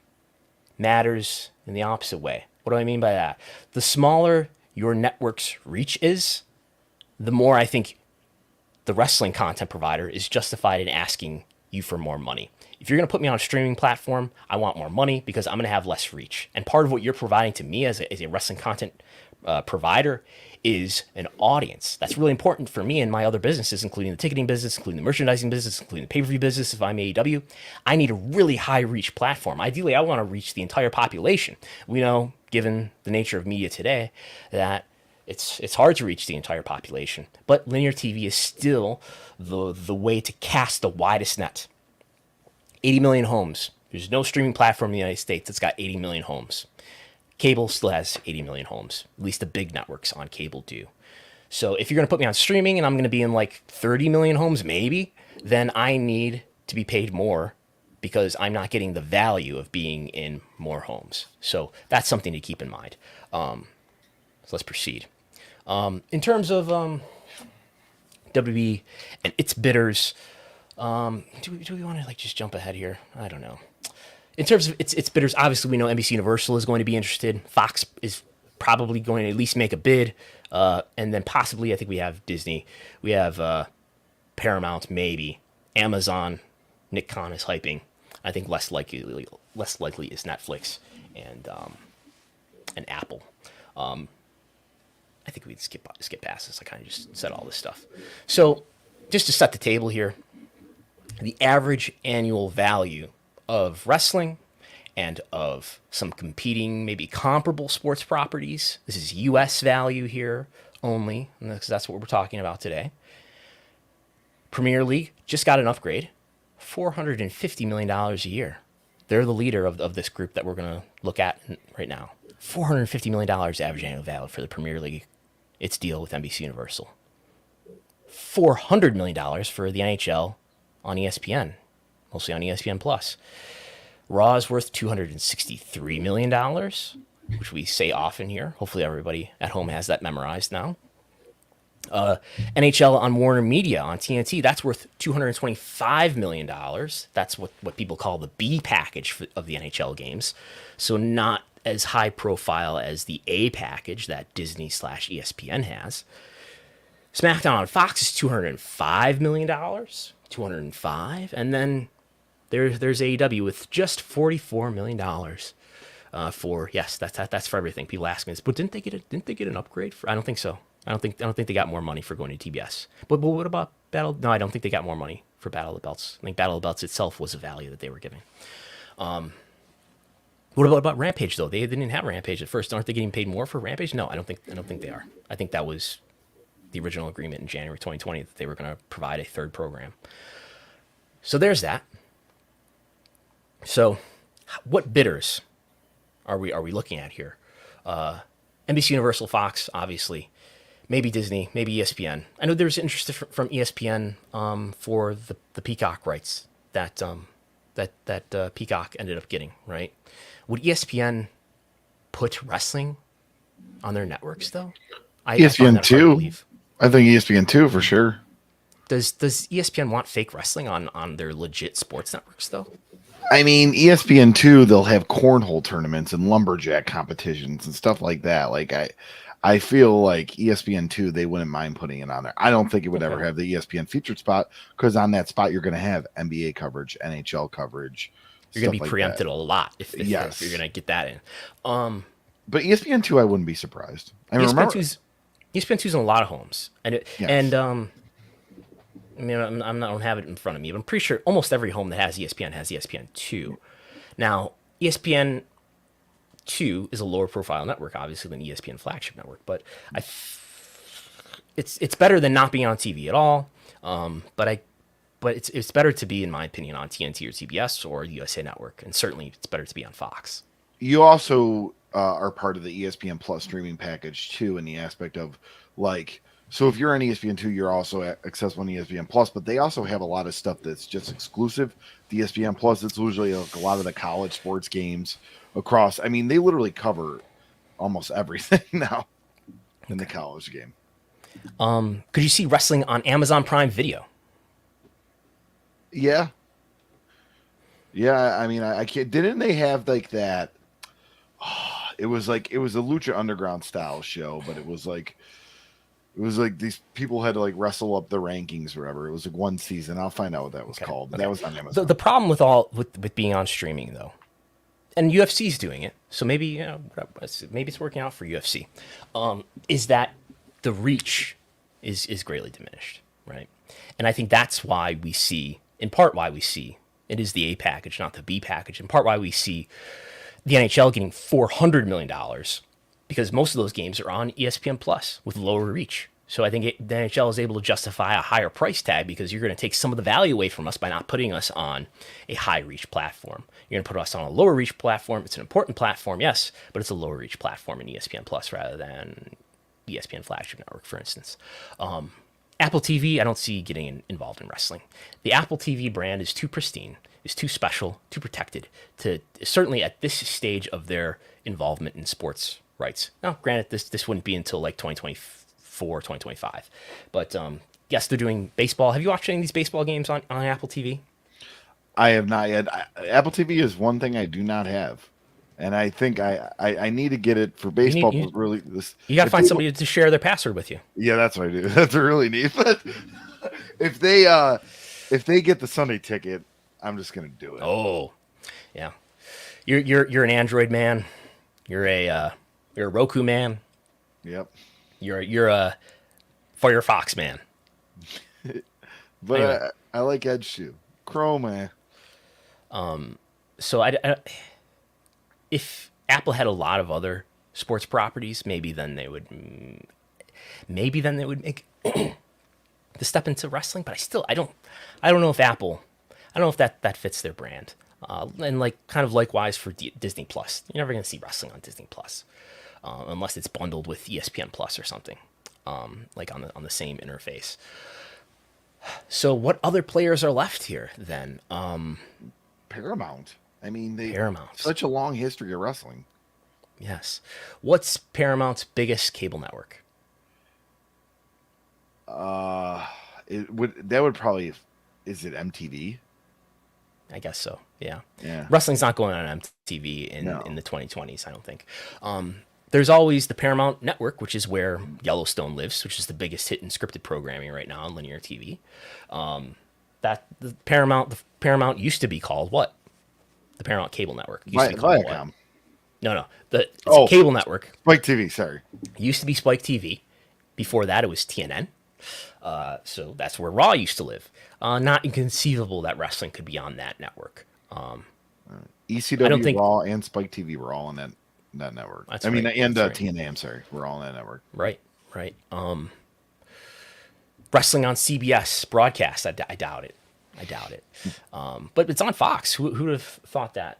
matters in the opposite way. What do I mean by that? The smaller your network's reach is, the more I think the wrestling content provider is justified in asking you for more money. If you're going to put me on a streaming platform, I want more money because I'm going to have less reach. And part of what you're providing to me as a wrestling content provider is an audience. That's really important for me and my other businesses, including the ticketing business, including the merchandising business, including the pay-per-view business. If I'm AEW, I need a really high-reach platform. Ideally, I want to reach the entire population. We know, given the nature of media today, that it's hard to reach the entire population. But linear TV is still the way to cast the widest net. 80 million homes. There's no streaming platform in the United States that's got 80 million homes. Cable still has 80 million homes. At least the big networks on cable do. So if you're going to put me on streaming and I'm going to be in like 30 million homes maybe, then I need to be paid more because I'm not getting the value of being in more homes. So that's something to keep in mind. So let's proceed. In terms of WB and its bidders, do we want to just jump ahead here? I don't know. In terms of its bidders, obviously we know NBC Universal is going to be interested. Fox is probably going to at least make a bid, and then possibly I think we have Disney, we have Paramount, maybe Amazon. Nick Khan is hyping. I think less likely is Netflix and Apple. I think we'd skip past this. I kind of just said all this stuff. So just to set the table here, the average annual value of wrestling and of some competing, maybe comparable sports properties. This is U.S. value here only, because that's what we're talking about today. Premier League just got an upgrade, $450 million a year. They're the leader of this group that we're going to look at right now. $450 million average annual value for the Premier League, its deal with NBC Universal. $400 million for the NHL on ESPN, mostly on ESPN Plus. Raw is worth $263 million, which we say often here. Hopefully everybody at home has that memorized now. NHL on Warner Media on TNT, that's worth $225 million. That's what people call the B package of the NHL games. So not as high profile as the A package that Disney/ESPN has. SmackDown on Fox is $205 million. $205. And then there's AEW with just $44 million. For yes, that's for everything. People ask me this, but didn't they get an upgrade? I don't think so. I don't think they got more money for going to TBS. But what about Battle? No, I don't think they got more money for Battle of the Belts. I think Battle of the Belts itself was a value that they were giving. What about Rampage though? They didn't have Rampage at first. Aren't they getting paid more for Rampage? No, I don't think they are. I think that was the original agreement in January 2020 that they were going to provide a third program. So there's that. So what bidders are we looking at here? NBC Universal, Fox, obviously. maybe Disney, maybe ESPN. I know there's interest from ESPN for the Peacock rights that Peacock ended up getting, right? Would ESPN put wrestling on their networks though? ESPN2. I think ESPN2 for sure. Does ESPN want fake wrestling on their legit sports networks though? I mean, ESPN2, they'll have cornhole tournaments and lumberjack competitions and stuff like that. Like I feel like ESPN2, they wouldn't mind putting it on there. I don't think it would ever have the ESPN featured spot, because on that spot you're going to have NBA coverage, NHL coverage. You're going to be preempted a lot if you're going to get that in. But ESPN2, I wouldn't be surprised. I mean, ESPN2's in a lot of homes, and I mean, I don't have it in front of me, but I'm pretty sure almost every home that has ESPN2. Now, ESPN2 is a lower profile network, obviously, than ESPN flagship network, but it's better than not being on TV at all. But it's better to be, in my opinion, on TNT or CBS or the USA Network, and certainly it's better to be on Fox. You also are part of the ESPN Plus streaming package too, in the aspect of like. So if you're on ESPN2, you're also accessible on ESPN Plus, but they also have a lot of stuff that's just exclusive to ESPN Plus. It's usually like a lot of the college sports games across. I mean, they literally cover almost everything now in the college game. Could you see wrestling on Amazon Prime Video? Yeah. I mean, I can't. Didn't they have like that? It was a Lucha Underground style show, but it was like these people had to like wrestle up the rankings or whatever. It was like one season. I'll find out what that was called. But that was on Amazon. The problem with being on streaming though, and UFC's doing it, so maybe maybe it's working out for UFC, is that the reach is greatly diminished, right? And I think that's why we see, in part why we see, it is the A package, not the B package, in part why we see the NHL getting $400 million, because most of those games are on ESPN Plus with lower reach. So I think the NHL is able to justify a higher price tag, because you're going to take some of the value away from us by not putting us on a high reach platform. You're going to put us on a lower reach platform. It's an important platform, yes, but it's a lower reach platform in ESPN Plus rather than ESPN flagship network, for instance. Apple TV, I don't see getting involved in wrestling. The Apple TV brand is too pristine, is too special, too protected to, certainly at this stage of their involvement in sports rights. Now, granted, this wouldn't be until like 2024, 2025. But yes, they're doing baseball. Have you watched any of these baseball games on Apple TV? I have not yet. Apple TV is one thing I do not have. And I think I need to get it for baseball. You got to find somebody to share their password with you. Yeah, that's what I do. That's really neat. But if they get the Sunday ticket, I'm just gonna do it. Oh, yeah. You're an Android man. You're a Roku man. Yep. You're a Firefox man. But anyway. I like Edge too. Chrome man. So if Apple had a lot of other sports properties, maybe then they would make the step into wrestling. But I don't know if Apple, I don't know if that fits their brand. And like kind of likewise for Disney Plus, you're never going to see wrestling on Disney Plus unless it's bundled with ESPN Plus or something, like on the same interface. So what other players are left here then? Paramount. I mean, Paramount. Such a long history of wrestling. Yes. What's Paramount's biggest cable network? That would probably, is it MTV? I guess so. Yeah. Yeah. Wrestling's not going on MTV in the 2020s, I don't think. There's always the Paramount Network, which is where Yellowstone lives, which is the biggest hit in scripted programming right now on linear TV. The Paramount used to be called what? The Paramount Cable Network. Used to be called what? No. It's a cable network. Spike TV, sorry. It used to be Spike TV. Before that, it was TNN. So that's where Raw used to live. Not inconceivable that wrestling could be on that network. ECW, Raw, and Spike TV were all on that network. That's right. TNA, I'm sorry. We're all on that network. Right. Wrestling on CBS broadcast, I doubt it. But it's on Fox. Who would have thought that,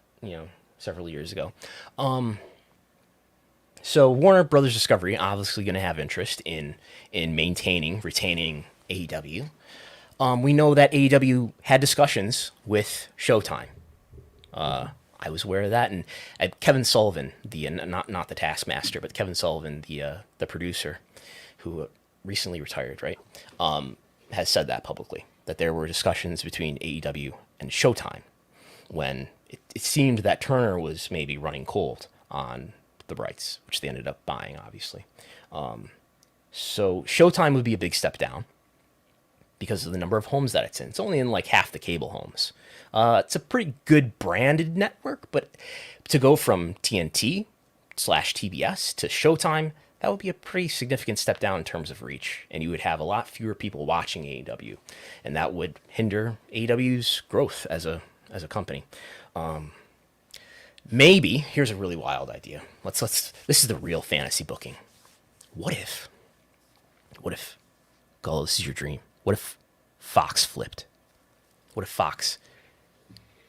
several years ago? So Warner Brothers Discovery obviously going to have interest in retaining AEW. We know that AEW had discussions with Showtime. I was aware of that, and Kevin Sullivan, the not the Taskmaster, but Kevin Sullivan, the producer, who recently retired, right, has said that publicly, that there were discussions between AEW and Showtime when it seemed that Turner was maybe running cold on the rights, which they ended up buying, obviously. So Showtime would be a big step down because of the number of homes that it's in. It's only in like half the cable homes. It's a pretty good branded network, but to go from TNT/TBS to Showtime, that would be a pretty significant step down in terms of reach, and you would have a lot fewer people watching AEW, and that would hinder AEW's growth as a company. Maybe here's a really wild idea. Let's this is the real fantasy booking. What if Gullo, this is your dream. What if Fox flipped? What if Fox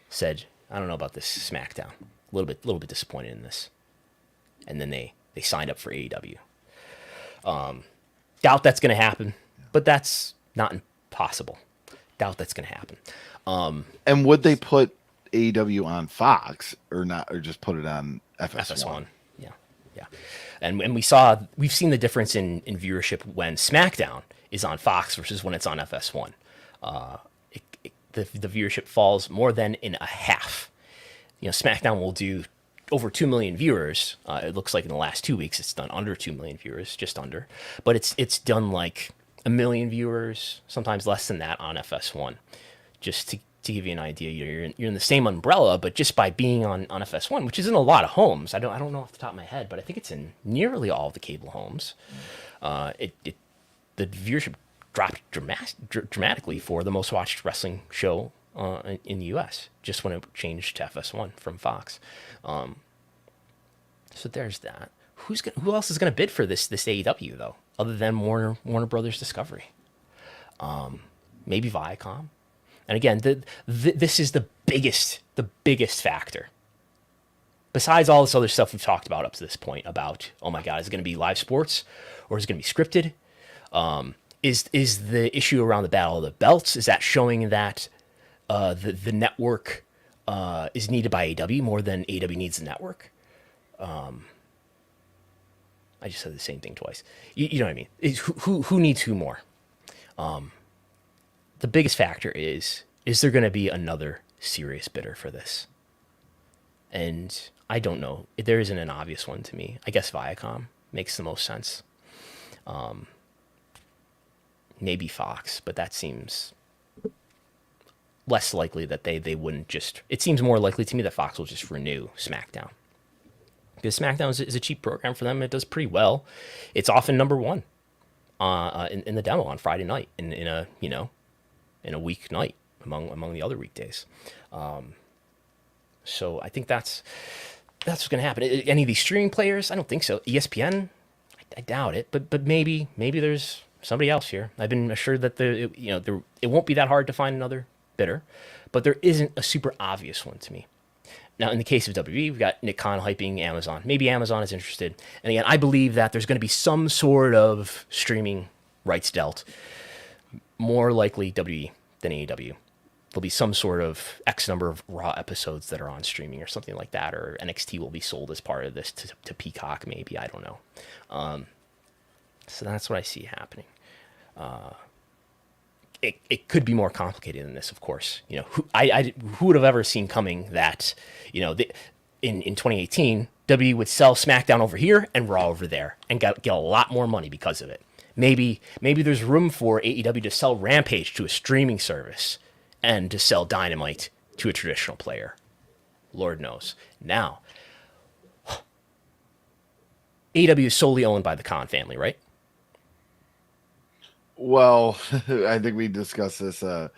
said, I don't know about this SmackDown. A little bit disappointed in this. And then they signed up for AEW. Doubt that's going to happen, but that's not impossible. Doubt that's going to happen. And would they put AEW on Fox or not, or just put it on FS1? Yeah. And we've seen the difference in viewership when SmackDown is on Fox versus when it's on FS1. The viewership falls more than in a half. SmackDown will do over 2 million viewers. It looks like in the last 2 weeks it's done under 2 million viewers, just under. But it's done like 1 million viewers, sometimes less than that on FS1. Just to give you an idea, you're in the same umbrella, but just by being on FS1, which isn't a lot of homes. I don't know off the top of my head, but I think it's in nearly all of the cable homes. The viewership dropped dramatically for the most watched wrestling show in the U.S. just when it changed to FS1 from Fox. So there's that. Who else is going to bid for this AEW though, other than Warner Brothers Discovery? Maybe Viacom. And again, this is the biggest factor. Besides all this other stuff we've talked about up to this point about, oh my God, is it going to be live sports or is it going to be scripted? Is the issue around the Battle of the Belts, is that showing that the network is needed by AEW more than AEW needs the network? I just said the same thing twice. You know what I mean? Who needs who more? The biggest factor is there going to be another serious bidder for this? And I don't know. There isn't an obvious one to me. I guess Viacom makes the most sense. Maybe Fox, but that seems less likely that they wouldn't just... It seems more likely to me that Fox will just renew SmackDown. Because SmackDown is a cheap program for them. It does pretty well. It's often number one in the demo on Friday night in a week night among the other weekdays. So I think that's what's going to happen. Any of these streaming players? I don't think so. ESPN? I doubt it. But maybe there's somebody else here. I've been assured that it won't be that hard to find another bidder, but there isn't a super obvious one to me. Now, in the case of WWE, we've got Nick Khan hyping Amazon. Maybe Amazon is interested. And again, I believe that there's going to be some sort of streaming rights dealt. More likely WWE than AEW. There'll be some sort of X number of Raw episodes that are on streaming or something like that, or NXT will be sold as part of this to Peacock, maybe. I don't know. So that's what I see happening. It could be more complicated than this, of course. Who would have ever seen coming that, in 2018, WWE would sell SmackDown over here and Raw over there and get a lot more money because of it. Maybe there's room for AEW to sell Rampage to a streaming service and to sell Dynamite to a traditional player. Lord knows. Now, AEW is solely owned by the Khan family, right? Well, I think we discussed this a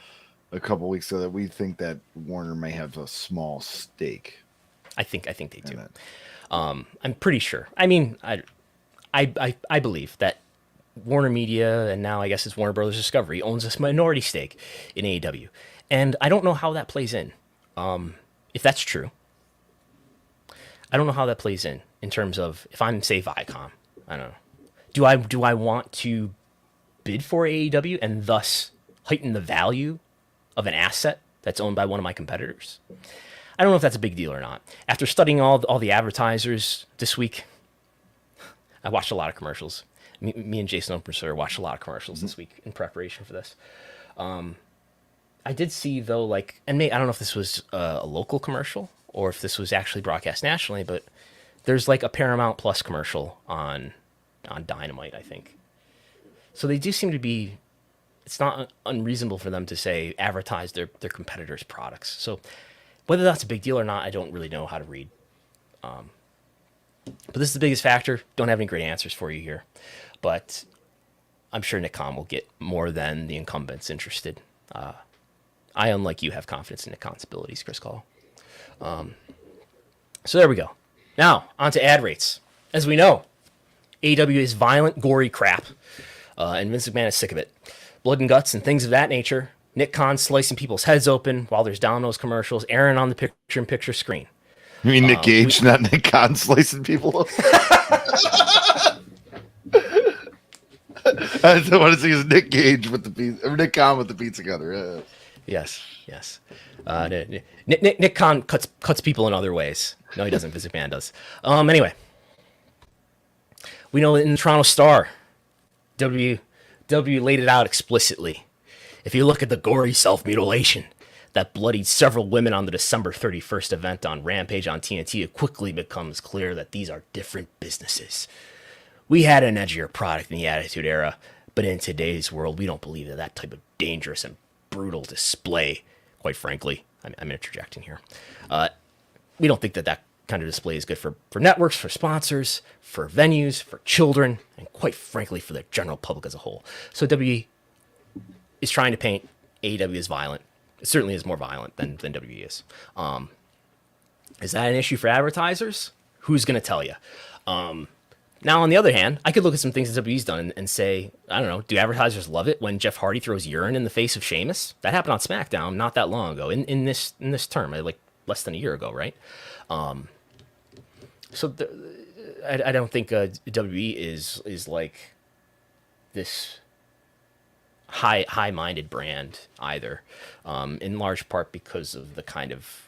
couple weeks ago that we think that Warner may have a small stake. I think they do. I'm pretty sure. I mean, I believe that Warner Media, and now I guess it's Warner Brothers Discovery, owns a minority stake in AEW. And I don't know how that plays in. If that's true, I don't know how that plays in. in terms of if I'm, say, Viacom, I don't know. Do I want to bid for AEW and thus heighten the value of an asset that's owned by one of my competitors? I don't know if that's a big deal or not. After studying all the advertisers this week, I watched a lot of commercials. Me and Jason Openser watched a lot of commercials this week in preparation for this. I did see, though, like, and I don't know if this was a local commercial or if this was actually broadcast nationally, but there's like a Paramount Plus commercial on Dynamite, I think. So they do seem to be, it's not unreasonable for them to say advertise their competitors' products. So whether that's a big deal or not, I don't really know how to read. But this is the biggest factor. Don't have any great answers for you here. But I'm sure Nick Khan will get more than the incumbents interested. I, unlike you, have confidence in Nick Khan's abilities, Chris Gullo. So there we go. Now, on to ad rates. As we know, AEW is violent, gory crap, and Vince McMahon is sick of it. Blood and guts and things of that nature. Nick Khan slicing people's heads open while there's Domino's commercials airing on the picture-in-picture screen. You mean Nick Gage, not Nick Khan slicing people open? I don't want to see is Nick Gage with the pizza, or Nick Khan with the pizza cutter. Yes. Nick Khan cuts people in other ways. No, he doesn't. Vince McMahon does. Anyway, we know in the Toronto Star, W laid it out explicitly. If you look at the gory self-mutilation that bloodied several women on the December 31st event on Rampage on TNT, it quickly becomes clear that these are different businesses. We had an edgier product in the Attitude Era, but in today's world, we don't believe that type of dangerous and brutal display, quite frankly, I'm interjecting here. We don't think that kind of display is good for networks, for sponsors, for venues, for children, and quite frankly, for the general public as a whole. So WWE is trying to paint AEW as violent. It certainly is more violent than WWE is. Is that an issue for advertisers? Who's going to tell you? Now, on the other hand, I could look at some things that WWE's done and say, I don't know, do advertisers love it when Jeff Hardy throws urine in the face of Sheamus? That happened on SmackDown not that long ago, in this term, like less than a year ago, right? So I don't think WWE is like this high-minded brand either, in large part because of the kind of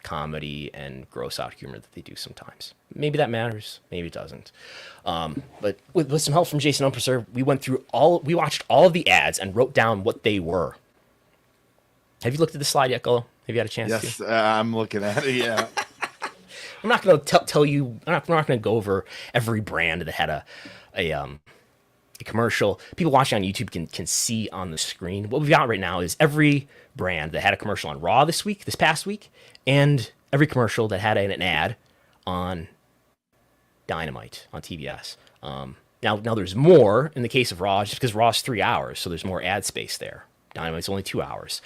comedy and gross out humor that they do sometimes. Maybe that matters, maybe it doesn't. But with some help from Jason Openser, we watched all of the ads and wrote down what they were. Have you looked at the slide yet, Gullo? Have you had a chance to? Yes, I'm looking at it, yeah. I'm not going to tell you, I'm not going to go over every brand that had a commercial. People watching on YouTube can see on the screen. What we've got right now is every brand that had a commercial on Raw this past week, and every commercial that had an ad on Dynamite on TBS. Now there's more in the case of Raw, just because Raw's 3 hours, so there's more ad space there. Dynamite's only 2 hours.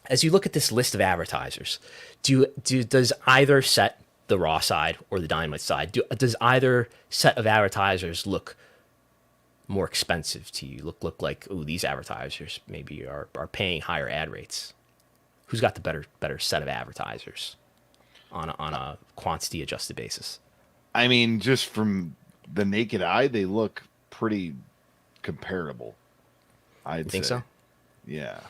As you look at this list of advertisers, does either set, the Raw side or the Dynamite side, does either set of advertisers look more expensive to you? Look like, ooh, these advertisers maybe are paying higher ad rates? Who's got the better set of advertisers on a quantity adjusted basis? I mean, just from the naked eye, they look pretty comparable. I'd think so. Yeah.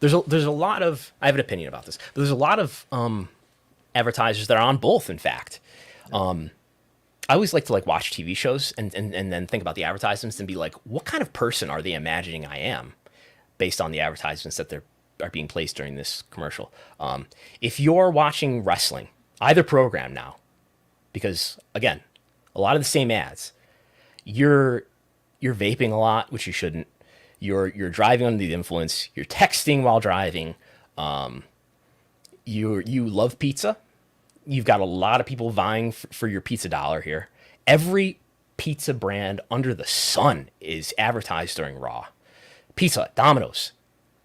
There's a lot of, I have an opinion about this, but there's a lot of advertisers that are on both, in fact. I always like to watch TV shows and then think about the advertisements and be like, what kind of person are they imagining I am based on the advertisements that are being placed during this commercial? If you're watching wrestling, either program now, because again, a lot of the same ads, you're vaping a lot, which you shouldn't. You're driving under the influence. You're texting while driving. You love pizza. You've got a lot of people vying for your pizza dollar here. Every pizza brand under the sun is advertised during Raw. Pizza Hut, Domino's,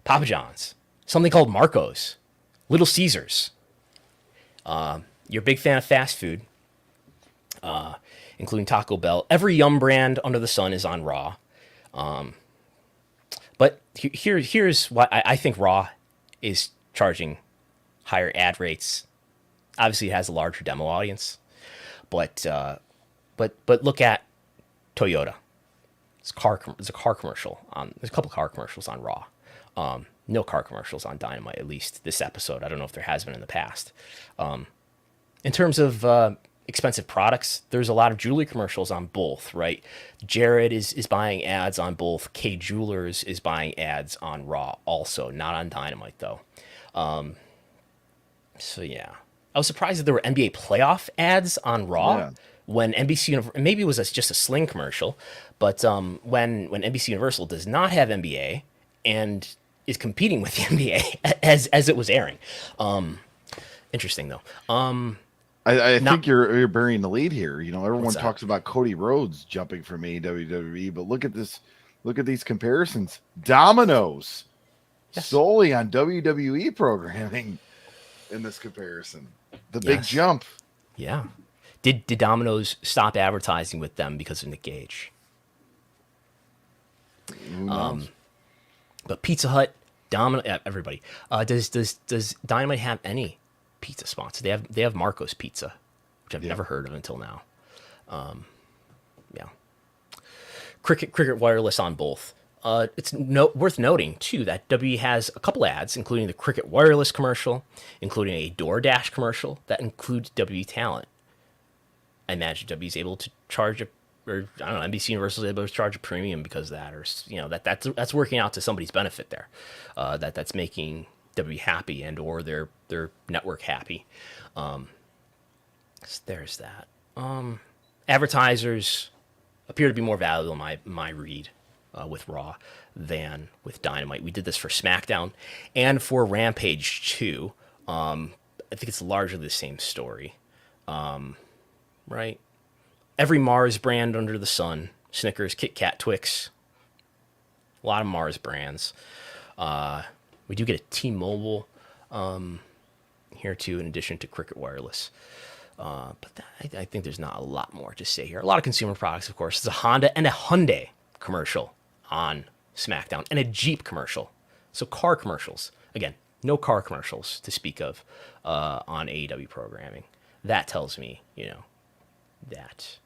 Papa John's, something called Marco's, Little Caesars. You're a big fan of fast food, including Taco Bell. Every Yum brand under the sun is on Raw. But here's why I think Raw is charging higher ad rates Obviously, it has a larger demo audience, but look at Toyota. There's a car commercial on. There's a couple car commercials on Raw. No car commercials on Dynamite, at least this episode. I don't know if there has been in the past. In terms of expensive products, there's a lot of jewelry commercials on both, right? Jared is buying ads on both. K Jewelers is buying ads on Raw also, not on Dynamite, though. So, yeah. I was surprised that there were NBA playoff ads on Raw when NBC, maybe it was just a Sling commercial, but when NBC Universal does not have NBA and is competing with the NBA as it was airing. Interesting, though. I think you're burying the lead here. You know, everyone talks about Cody Rhodes jumping from AEW to WWE, but look at this. Look at these comparisons. Domino's solely on WWE programming in this comparison. The big jump. Yeah. Did Domino's stop advertising with them because of Nick Gage? Who knows? But Pizza Hut, everybody. Does Dynamite have any pizza spots? They have Marco's Pizza, which I've never heard of until now. Cricket Wireless on both. It's worth noting too that W has a couple ads, including the Cricket Wireless commercial, including a DoorDash commercial that includes W talent. I imagine W is able to charge NBC Universal is able to charge a premium because of that, or that's working out to somebody's benefit there. That's making W happy and or their network happy. So there's that. Advertisers appear to be more valuable in my read with Raw than with Dynamite. We did this for SmackDown and for Rampage too. I think it's largely the same story. Right? Every Mars brand under the sun, Snickers, Kit Kat, Twix, a lot of Mars brands. We do get a T-Mobile here too, in addition to Cricket Wireless. But I think there's not a lot more to say here. A lot of consumer products, of course. There's a Honda and a Hyundai commercial on SmackDown and a Jeep commercial. So car commercials. Again, no car commercials to speak of on AEW programming. That tells me, that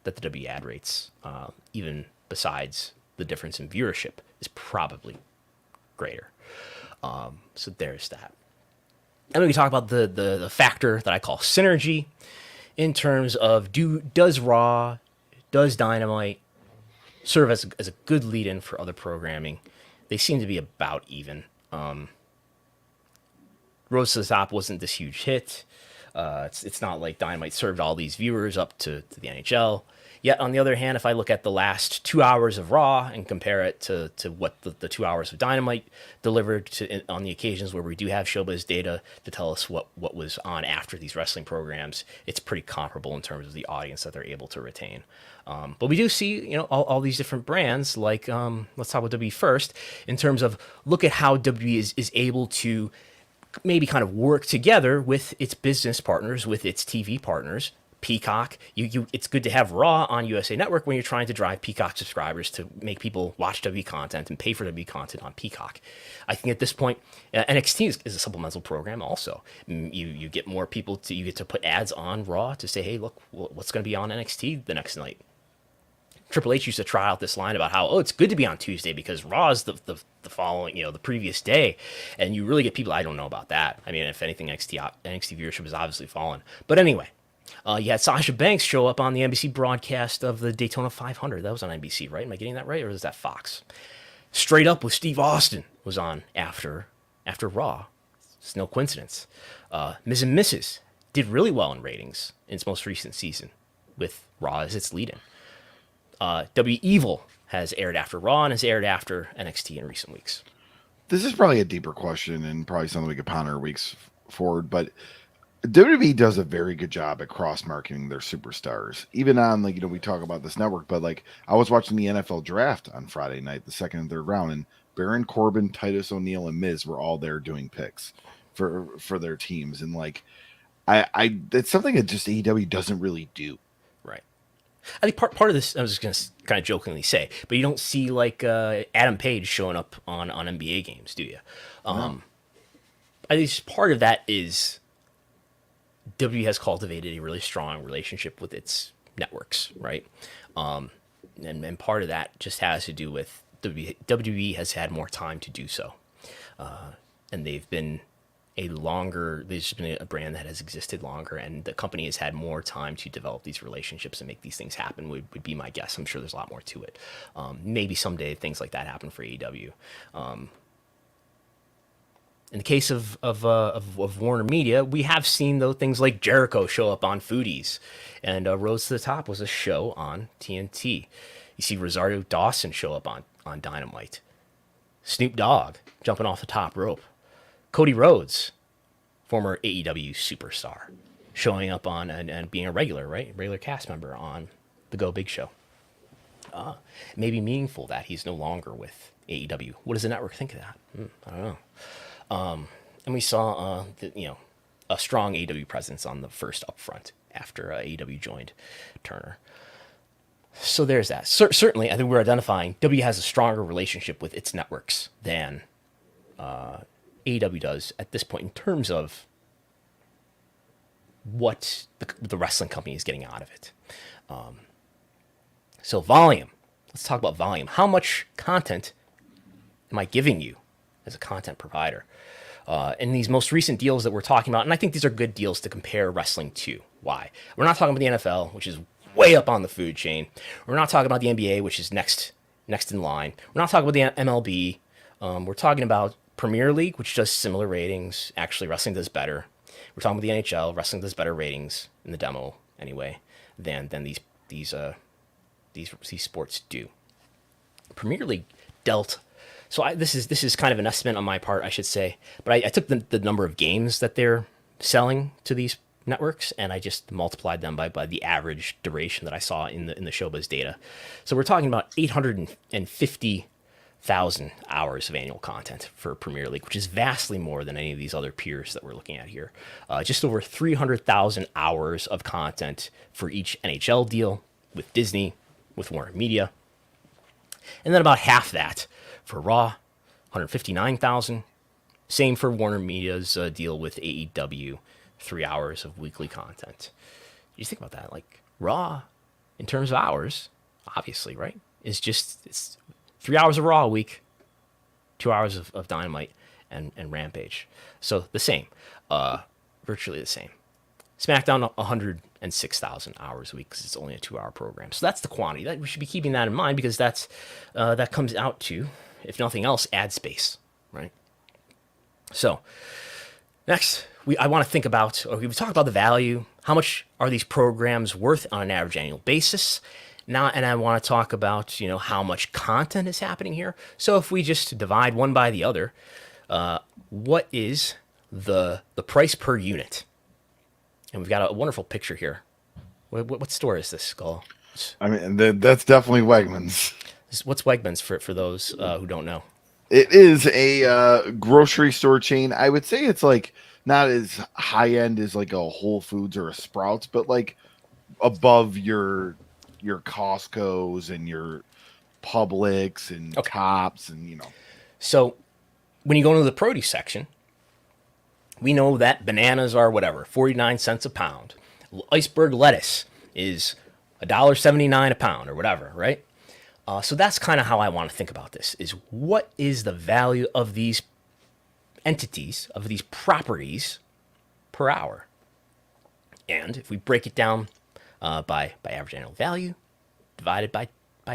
the W ad rates, even besides the difference in viewership, is probably greater. So there's that. And we can talk about the factor that I call synergy in terms of does Raw, does Dynamite serve as a good lead-in for other programming? They seem to be about even. Rose to the Top wasn't this huge hit. It's not like Dynamite served all these viewers up to the NHL. Yet, on the other hand, if I look at the last 2 hours of Raw and compare it to what the 2 hours of Dynamite delivered on the occasions where we do have Showbiz data to tell us what was on after these wrestling programs, it's pretty comparable in terms of the audience that they're able to retain. But we do see, all these different brands, like, let's talk about WWE first, in terms of look at how WWE is able to maybe kind of work together with its business partners, with its TV partners. Peacock, it's good to have Raw on USA Network when you're trying to drive Peacock subscribers to make people watch W content and pay for W content on Peacock. I think at this point, NXT is a supplemental program also. You get more people you get to put ads on Raw to say, hey, look, what's going to be on NXT the next night? Triple H used to try out this line about how, it's good to be on Tuesday because Raw is the following, the previous day. And you really get people, I don't know about that. I mean, if anything, NXT viewership has obviously fallen. But anyway. You had Sasha Banks show up on the NBC broadcast of the Daytona 500. That was on NBC, right? Am I getting that right, or is that Fox? Straight Up with Steve Austin was on after Raw. It's no coincidence. Ms. and Mrs. did really well in ratings in its most recent season with Raw as its lead-in. W Evil has aired after Raw and has aired after NXT in recent weeks. This is probably a deeper question and probably something we could ponder weeks forward, but WWE does a very good job at cross-marketing their superstars. Even on, we talk about this network, but, I was watching the NFL draft on Friday night, the second and third round, and Baron Corbin, Titus O'Neil, and Miz were all there doing picks for their teams. And, I it's something that just AEW doesn't really do. Right. I think part of this, I was just going to kind of jokingly say, but you don't see, Adam Page showing up on NBA games, do you? No. I think part of that is WWE has cultivated a really strong relationship with its networks, right? And part of that just has to do with WWE has had more time to do so. And there's been a brand that has existed longer, and the company has had more time to develop these relationships and make these things happen, would be my guess. I'm sure there's a lot more to it. Maybe someday things like that happen for AEW. In the case of Warner Media, we have seen though things like Jericho show up on Foodies, and Rose to the Top was a show on TNT. You see Rosario Dawson show up on Dynamite. Snoop Dogg jumping off the top rope. Cody Rhodes, former AEW superstar, showing up on and being a regular cast member on the Go Big Show. It may be meaningful that he's no longer with AEW. What does the network think of that? I don't know. And we saw, a strong AEW presence on the first Upfront after AEW joined Turner. So there's that. Certainly, I think we're identifying W has a stronger relationship with its networks than AEW does at this point in terms of what the wrestling company is getting out of it. So volume. Let's talk about volume. How much content am I giving you as a content provider? In these most recent deals that we're talking about, and I think these are good deals to compare wrestling to. Why? We're not talking about the NFL, which is way up on the food chain. We're not talking about the NBA, which is next in line. We're not talking about the MLB. We're talking about Premier League, which does similar ratings. Actually, wrestling does better. We're talking about the NHL. Wrestling does better ratings in the demo anyway than these sports do. Premier League dealt. So this is kind of an estimate on my part, I should say. But I took the number of games that they're selling to these networks, and I just multiplied them by the average duration that I saw in the Showbiz data. So we're talking about 850,000 hours of annual content for Premier League, which is vastly more than any of these other peers that we're looking at here. Just over 300,000 hours of content for each NHL deal with Disney, with Warner Media. And then about half that for Raw, 159,000. Same for Warner Media's deal with AEW, 3 hours of weekly content. You think about that, like Raw, in terms of hours, obviously, right? It's 3 hours of Raw a week, 2 hours of Dynamite and Rampage. So the same, virtually the same. SmackDown, 106,000 hours a week because it's only a 2-hour program. So that's the quantity. We should be keeping that in mind because that comes out to, if nothing else, ad space, right? So next, I want to think about, or we've talked about the value. How much are these programs worth on an average annual basis? Now, and I want to talk about, how much content is happening here. So if we just divide one by the other, what is the price per unit? And we've got a wonderful picture here. What store is this, Skull? I mean, that's definitely Wegmans. What's Wegmans for those who don't know? It is a grocery store chain. I would say it's like not as high end as like a Whole Foods or a Sprouts, but like above your Costco's and your Publix and Tops and So when you go into the produce section, we know that bananas are 49 cents a pound. Iceberg lettuce is $1.79 a pound or whatever, right? So that's kind of how I want to think about this, is what is the value of these entities, of these properties per hour? And if we break it down by average annual value, divided by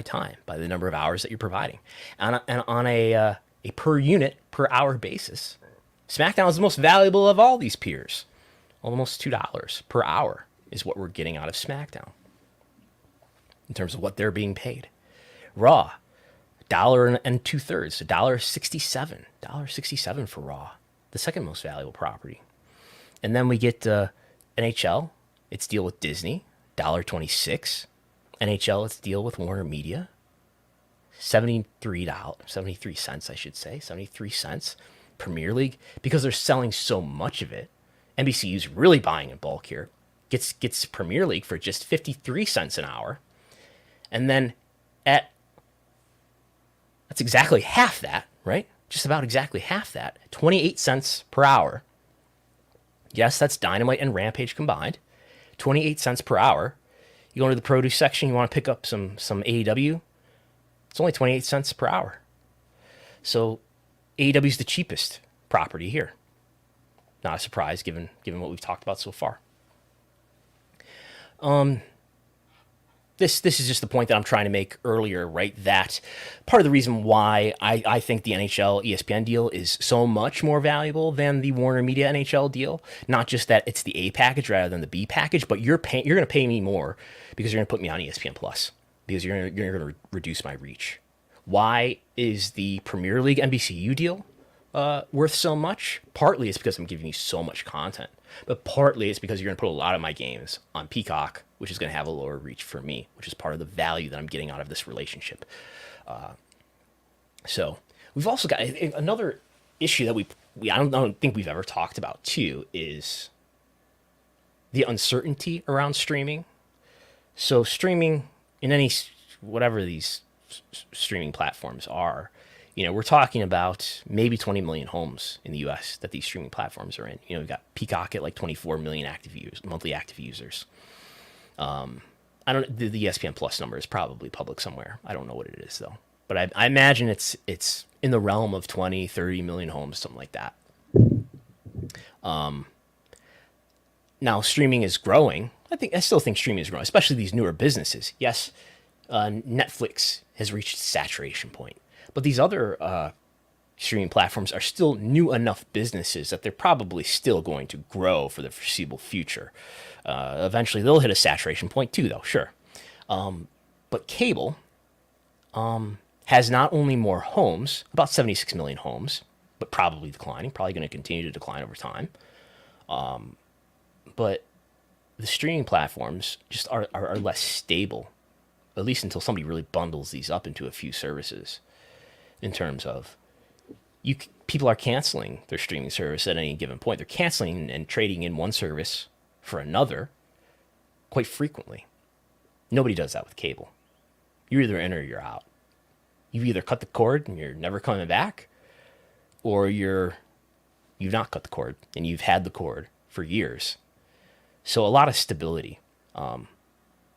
time, by the number of hours that you're providing, and on a per unit, per hour basis, SmackDown is the most valuable of all these peers. Almost $2 per hour is what we're getting out of SmackDown in terms of what they're being paid. Raw, $1.02, $1.67 for Raw, the second most valuable property. And then we get NHL, its deal with Disney, $1.26. NHL, its deal with Warner Media, $73 cents, I should say, 73 cents. Premier League, because they're selling so much of it, NBCU's really buying in bulk here, gets Premier League for just 53 cents an hour. And then that's exactly half that, right? Just about exactly half that, 28 cents per hour. You Yes, that's Dynamite and Rampage combined. 28 cents per hour. You go into the produce section, you want to pick up some AEW, it's only 28 cents per hour. So AEW is the cheapest property here. Not a surprise given what we've talked about so far. This is just the point that I'm trying to make earlier, right? That part of the reason why I think the NHL ESPN deal is so much more valuable than the Warner Media NHL deal. Not just that it's the A package rather than the B package, but you're going to pay me more because you're going to put me on ESPN Plus because you're going to reduce my reach. Why is the Premier League NBCU deal worth so much? Partly it's because I'm giving you so much content, but partly it's because you're going to put a lot of my games on Peacock, which is going to have a lower reach for me, which is part of the value that I'm getting out of this relationship. So we've also got another issue that I don't think we've ever talked about too, is the uncertainty around streaming. So streaming in any, whatever these streaming platforms are, we're talking about maybe 20 million homes in the U.S. that these streaming platforms are in. We've got Peacock at like 24 million monthly active users. I don't. The ESPN Plus number is probably public somewhere. I don't know what it is though, but I imagine it's in the realm of 20, 30 million homes, something like that. Now streaming is growing. I still think streaming is growing, especially these newer businesses. Yes, Netflix has reached its saturation point, but these other streaming platforms are still new enough businesses that they're probably still going to grow for the foreseeable future. Eventually, they'll hit a saturation point too, though, sure. But cable has not only more homes, about 76 million homes, but probably declining, probably going to continue to decline over time. But the streaming platforms just are less stable, at least until somebody really bundles these up into a few services. In terms of, people are canceling their streaming service at any given point. They're canceling and trading in one service for another quite frequently. Nobody does that with cable. You're either in or you're out. You've either cut the cord and you're never coming back, or you've not cut the cord and you've had the cord for years. So a lot of stability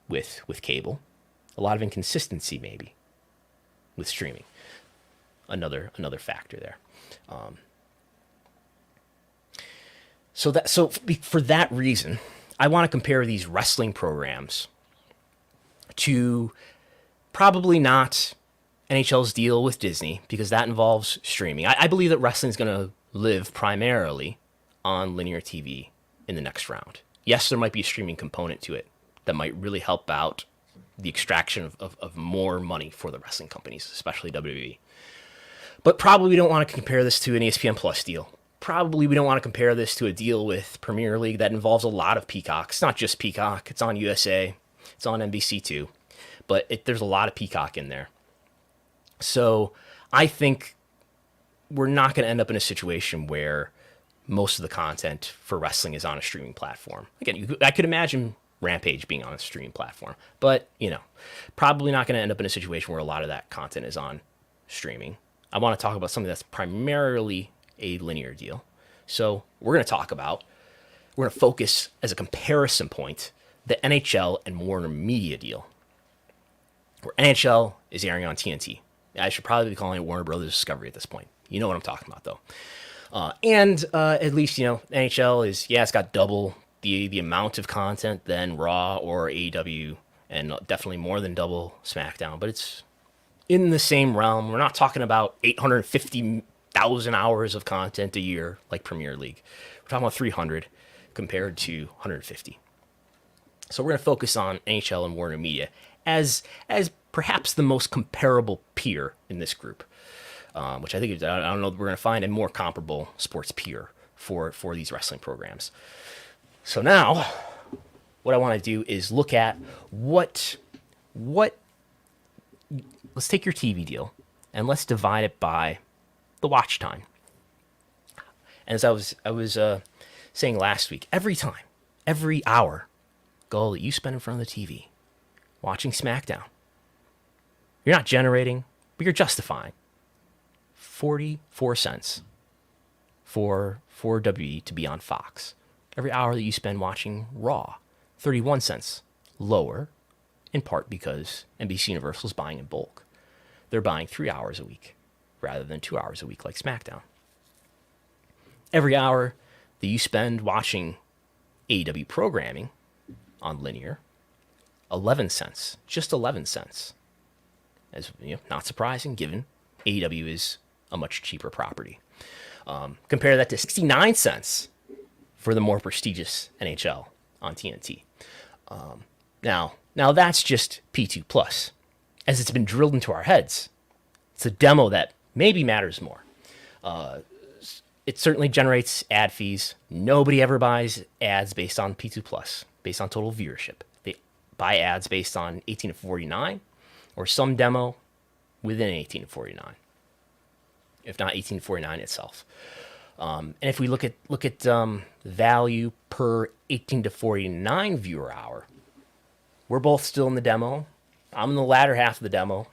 with cable, a lot of inconsistency maybe with streaming. Another factor there. So for that reason, I want to compare these wrestling programs to probably not NHL's deal with Disney, because that involves streaming. I believe that wrestling is going to live primarily on linear TV in the next round. Yes, there might be a streaming component to it that might really help out the extraction of more money for the wrestling companies, especially WWE. But probably we don't want to compare this to an ESPN Plus deal. Probably we don't want to compare this to a deal with Premier League that involves a lot of Peacock. It's not just Peacock. It's on USA. It's on NBC too. But there's a lot of Peacock in there. So I think we're not going to end up in a situation where most of the content for wrestling is on a streaming platform. Again, I could imagine Rampage being on a streaming platform. But, probably not going to end up in a situation where a lot of that content is on streaming. I want to talk about something that's primarily a linear deal. So we're going to focus as a comparison point, the NHL and Warner Media deal. Where NHL is airing on TNT. I should probably be calling it Warner Brothers Discovery at this point. You know what I'm talking about, though. And at least, NHL is, it's got double the amount of content than Raw or AEW, and definitely more than double SmackDown. But it's in the same realm. We're not talking about 850,000 hours of content a year like Premier League. We're talking about 300 compared to 150. So we're going to focus on NHL and Warner Media as perhaps the most comparable peer in this group, which I think, I don't know if we're going to find a more comparable sports peer for these wrestling programs. So now what I want to do is look at what let's take your TV deal and let's divide it by the watch time. And as I was saying last week, every hour, Gullo, that you spend in front of the TV watching SmackDown, you're not generating, but you're justifying 44 cents for WWE to be on Fox, Every hour that you spend watching Raw, 31 cents lower, in part because NBC Universal is buying in bulk. They're buying 3 hours a week rather than 2 hours a week like SmackDown. Every hour that you spend watching AEW programming on linear, 11 cents, just 11 cents. As not surprising, given AEW is a much cheaper property. Compare that to 69 cents for the more prestigious NHL on TNT. Now that's just P2 Plus, as it's been drilled into our heads. It's a demo that maybe matters more. It certainly generates ad fees. Nobody ever buys ads based on P2 Plus, based on total viewership. They buy ads based on 18 to 49 or some demo within 18 to 49, if not 18 to 49 itself. And if we look at value per 18 to 49 viewer hour, we're both still in the demo. I'm in the latter half of the demo.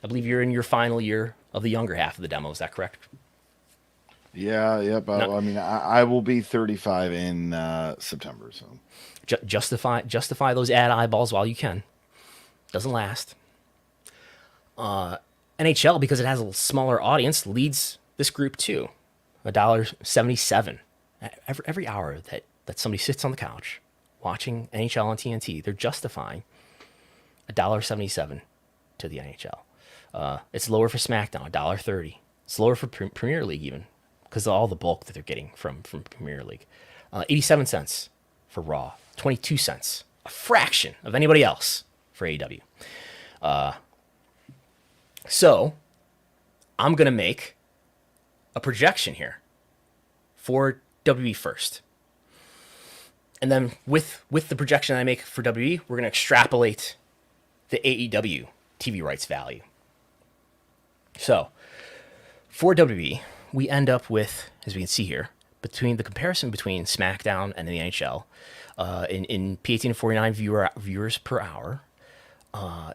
I believe you're in your final year of the younger half of the demo. Is that correct? Yeah. But no. I mean, I will be 35 in September. So justify those ad eyeballs while you can. Doesn't last. NHL, because it has a smaller audience, leads this group too. $1.77 every hour that somebody sits on the couch watching NHL on TNT. They're justifying $1.77 to the NHL. It's lower for SmackDown, $1.30. It's lower for Premier League even, because of all the bulk that they're getting from Premier League. 87 cents for Raw, 22 cents, a fraction of anybody else for AEW. So I'm going to make a projection here for WWE first. And then with the projection I make for WWE, we're going to extrapolate the AEW TV rights value. So for WWE, we end up with, as we can see here, between the comparison between SmackDown and the NHL, in P18 to 49 viewers per hour,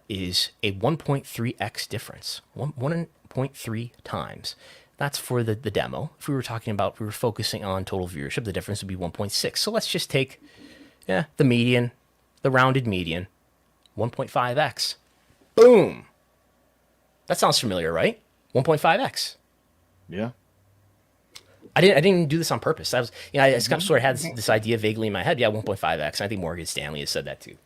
is a 1.3x difference, 1.3 times. That's for the demo. If we were focusing on total viewership, the difference would be 1.6. So let's just take the median, the rounded median, 1.5x. Boom. That sounds familiar, right? 1.5x. Yeah. I didn't even do this on purpose. I kind of sort of had this idea vaguely in my head. Yeah, 1.5x. I think Morgan Stanley has said that too.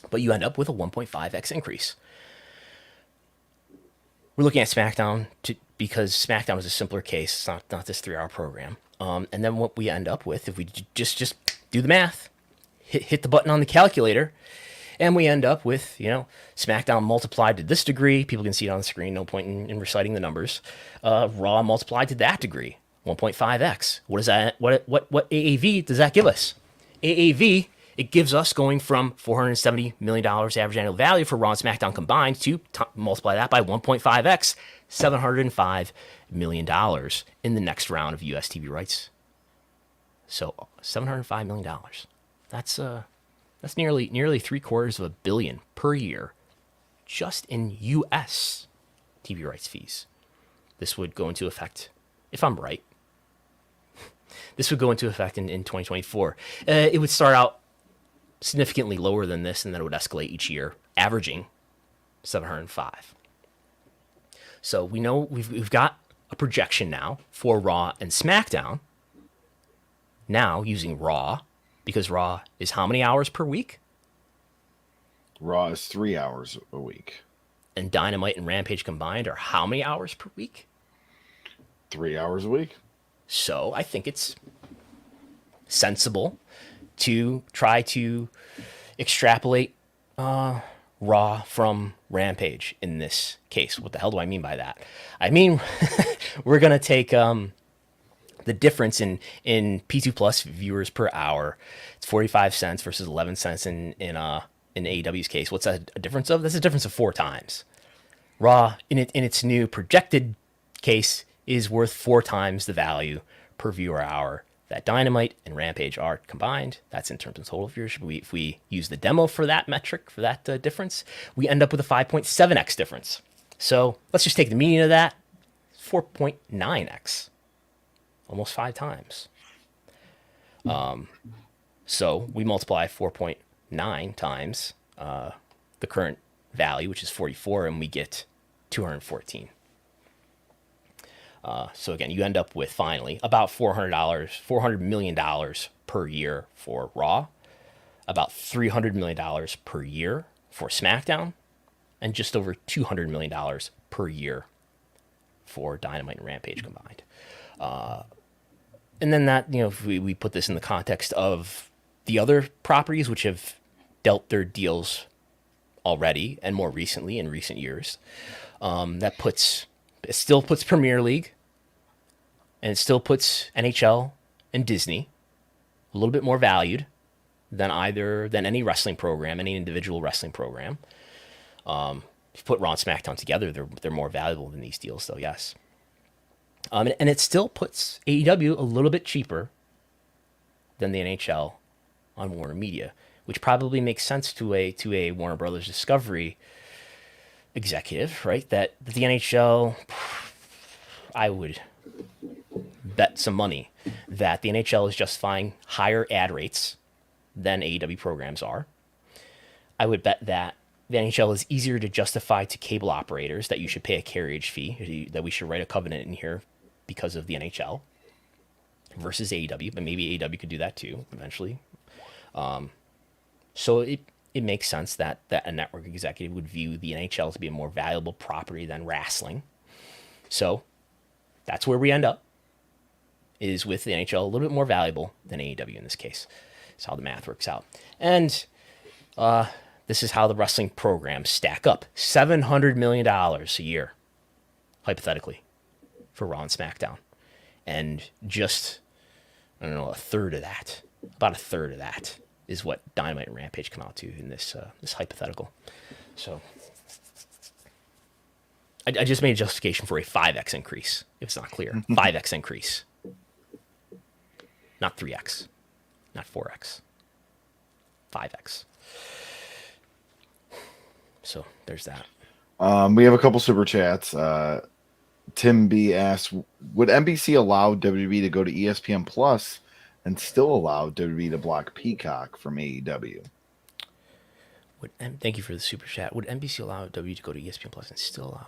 But you end up with a 1.5x increase. We're looking at SmackDown because SmackDown is a simpler case. It's not this 3-hour program. And then what we end up with, if we just do the math, hit the button on the calculator, and we end up with, SmackDown multiplied to this degree. People can see it on the screen. No point in reciting the numbers. Raw multiplied to that degree, 1.5x. What is that? What AAV does that give us? AAV, it gives us going from $470 million average annual value for Raw and SmackDown combined to multiply that by 1.5x, $705 million in the next round of US TV rights. So $705 million. That's nearly $750 million per year just in US TV rights fees. This would go into effect, if I'm right, this would go into effect in 2024. It would start out significantly lower than this, and then it would escalate each year, averaging 705. So we know we've got a projection now for Raw and SmackDown. Now using Raw, because Raw is how many hours per week? Raw is 3 hours a week. And Dynamite and Rampage combined are how many hours per week? 3 hours a week. So I think it's sensible to try to extrapolate Raw from Rampage in this case. What the hell do I mean by that? I mean, we're going to take the difference in P2 Plus viewers per hour. It's 45 cents versus 11 cents in AEW's case. What's that a difference of? That's a difference of 4 times. Raw, in its new projected case, is worth 4 times the value per viewer hour that Dynamite and Rampage are combined. That's in terms of total viewership. If we use the demo for that metric, for that difference, we end up with a 5.7x difference. So let's just take the median of that, 4.9x, almost 5 times. So we multiply 4.9 times the current value, which is 44, and we get 214. So again, you end up with finally about $400 million per year for Raw, about $300 million per year for SmackDown, and just over $200 million per year for Dynamite and Rampage combined. And then that, if we put this in the context of the other properties which have dealt their deals already and more recently in recent years, it still puts Premier League and it still puts NHL and Disney a little bit more valued than any wrestling program, any individual wrestling program. If you put Raw and SmackDown together, they're more valuable than these deals, though. Yes, and it still puts AEW a little bit cheaper than the NHL on Warner Media, which probably makes sense to a Warner Brothers Discovery executive, right? That the NHL, I would bet some money that the NHL is justifying higher ad rates than AEW programs are. I would bet that the NHL is easier to justify to cable operators that you should pay a carriage fee, that we should write a covenant in here because of the NHL versus AEW, but maybe AEW could do that too eventually. So it makes sense that a network executive would view the NHL to be a more valuable property than wrestling. So that's where we end up, is with the NHL a little bit more valuable than AEW in this case. That's how the math works out. And this is how the wrestling programs stack up. $700 million a year, hypothetically, for Raw and SmackDown. And just, about a third of that is what Dynamite and Rampage come out to in this hypothetical. So I just made a justification for a 5x increase, if it's not clear. 5x increase. Not 3x. Not 4x. 5x. So there's that. We have a couple super chats. Tim B asks, would NBC allow WWE to go to ESPN Plus and still allow WWE to block Peacock from AEW? Thank you for the super chat. Would NBC allow WWE to go to ESPN Plus and still allow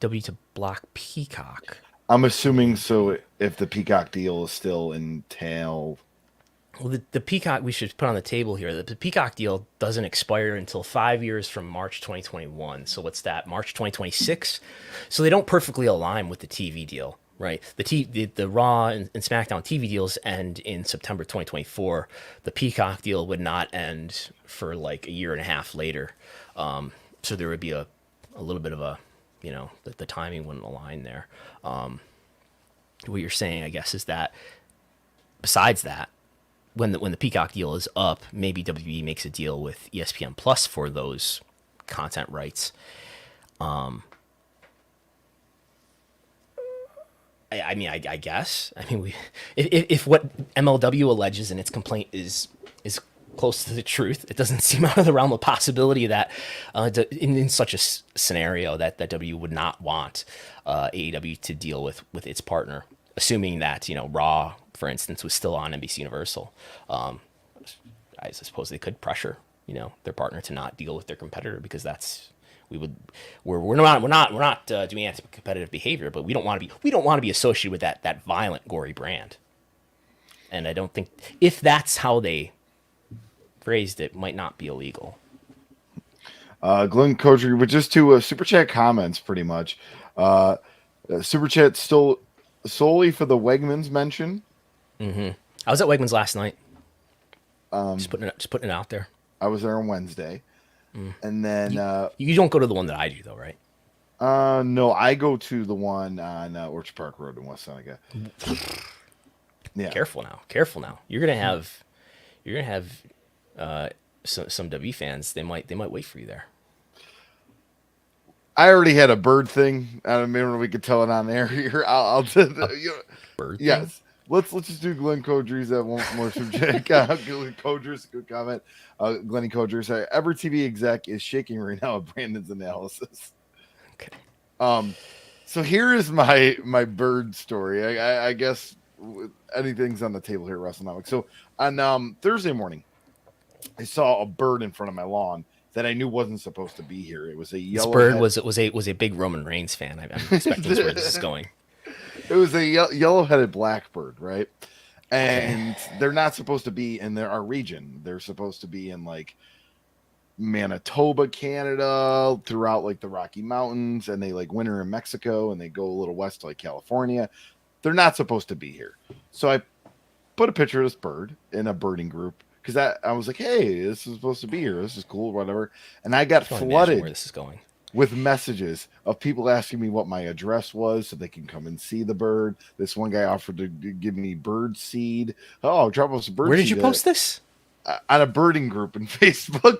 WWE to block Peacock? I'm assuming so if the Peacock deal is still entail. Well, the Peacock, we should put on the table here, the Peacock deal doesn't expire until 5 years from March 2021. So what's that, March 2026? So they don't perfectly align with the TV deal, right? The Raw and SmackDown TV deals end in September 2024. The Peacock deal would not end for like a year and a half later. So there would be a little bit of a, the timing wouldn't align there. What you're saying, I guess, is that besides that, when the Peacock deal is up, maybe WWE makes a deal with ESPN Plus for those content rights. I guess. If what MLW alleges in its complaint is close to the truth, it doesn't seem out of the realm of possibility that in such a scenario that W would not want AEW to deal with its partner, assuming that Raw, for instance, was still on NBC Universal. I suppose they could pressure their partner to not deal with their competitor, because we're not doing anti-competitive behavior, but we don't want to be associated with that violent, gory brand. And I don't think, if that's how they phrased it, might not be illegal. Glenn Kodry with just two super chat comments, pretty much. Super chat still solely for the Wegmans mention. Mm-hmm. I was at Wegmans last night. Just putting it out there. I was there on Wednesday, and then you don't go to the one that I do, though, right? No, I go to the one on Orchard Park Road in West Seneca. Yeah, careful now. You're gonna have some W fans. They might wait for you there. I already had a bird thing. I don't know if we could tell it on air here. I'll bird. Yes. Thing? Let's just do Glenn Kodry's one more subject. Glenn Kodry's good comment. Glenny Kodry's every TV exec is shaking right now at Brandon's analysis. Okay. So here is my bird story. I guess anything's on the table here at Wrestlenomics. So on Thursday morning, I saw a bird in front of my lawn that I knew wasn't supposed to be here. It was a yellow. This bird was a big Roman Reigns fan. I'm expecting where this is going. It was a yellow-headed blackbird, right? And they're not supposed to be in our region. They're supposed to be in like Manitoba, Canada, throughout like the Rocky Mountains, and they like winter in Mexico, and they go a little west to like California. They're not supposed to be here. So I put a picture of this bird in a birding group because I was like, hey, this is supposed to be here. This is cool, whatever. And I got flooded where this is going with messages of people asking me what my address was so they can come and see the bird. This one guy offered to give me bird seed. Oh, drop us a bird seed. Where did you post this? On a birding group in Facebook,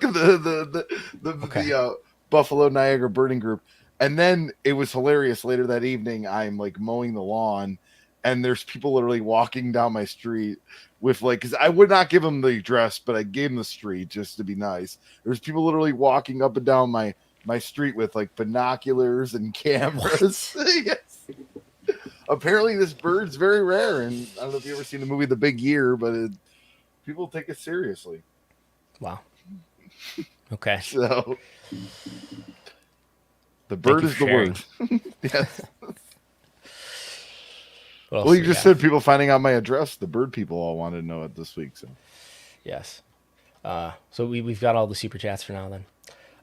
the Buffalo Niagara birding group. And then it was hilarious. Later that evening, I'm like mowing the lawn, and there's people literally walking down my street with like, because I would not give them the address, but I gave them the street just to be nice. There's people literally walking up and down my street with like binoculars and cameras. Yes. Apparently this bird's very rare, and I don't know if you ever seen the movie The Big Year, but people take it seriously. Wow. Okay. So the bird is the word. Yes. Well, you just said people finding out my address. The bird people all wanted to know it this week. So yes. So we've got all the super chats for now. Then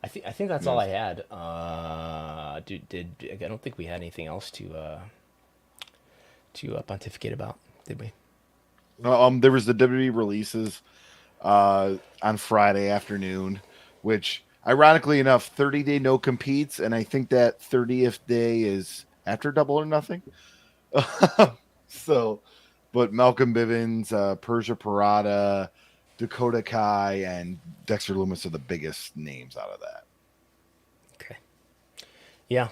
I think that's all I had. I don't think we had anything else to pontificate about, did we? There was the WWE releases on Friday afternoon, which ironically enough, 30-day no competes, and I think that 30th day is after Double or Nothing. So, but Malcolm Bivens, Persia Parada, Dakota Kai, and Dexter Lumis are the biggest names out of that. Okay. Yeah.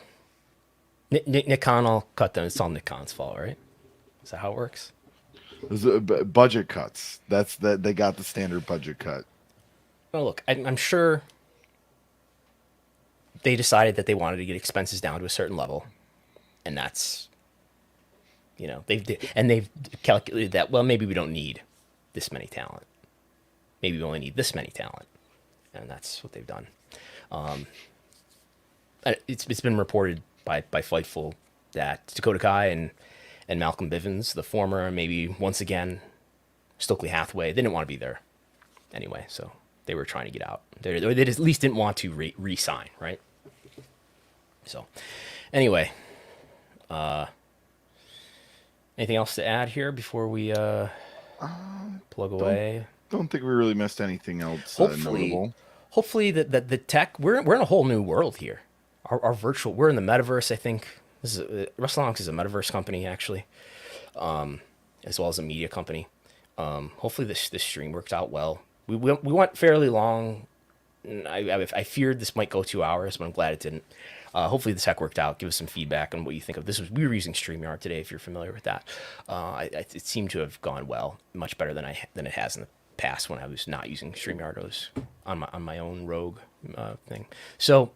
Nick Khan, I'll cut them. It's all Nick Khan's fault, right? Is that how it works? Budget cuts. They got the standard budget cut. Well, look, I'm sure they decided that they wanted to get expenses down to a certain level, and that's, they've calculated that, well, maybe we don't need this many talent. Maybe we only need this many talent, and that's what they've done. It's been reported by Fightful that Dakota Kai and Malcolm Bivens, the former, maybe once again, Stokely Hathaway, they didn't want to be there anyway, so they were trying to get out. They at least didn't want to re-sign, right? So, anyway, anything else to add here before we plug away? Don't think we really missed anything else notable. Hopefully, the tech, we're in a whole new world here. Our virtual, we're in the metaverse, I think. Wrestlenomics is a metaverse company, actually, as well as a media company. Hopefully this stream worked out well. We went fairly long. I feared this might go 2 hours, but I'm glad it didn't. Hopefully the tech worked out. Give us some feedback on what you think of this. We were using StreamYard today, if you're familiar with that. It seemed to have gone well, much better than it has in the past when I was not using StreamYard. I was on my own rogue thing. So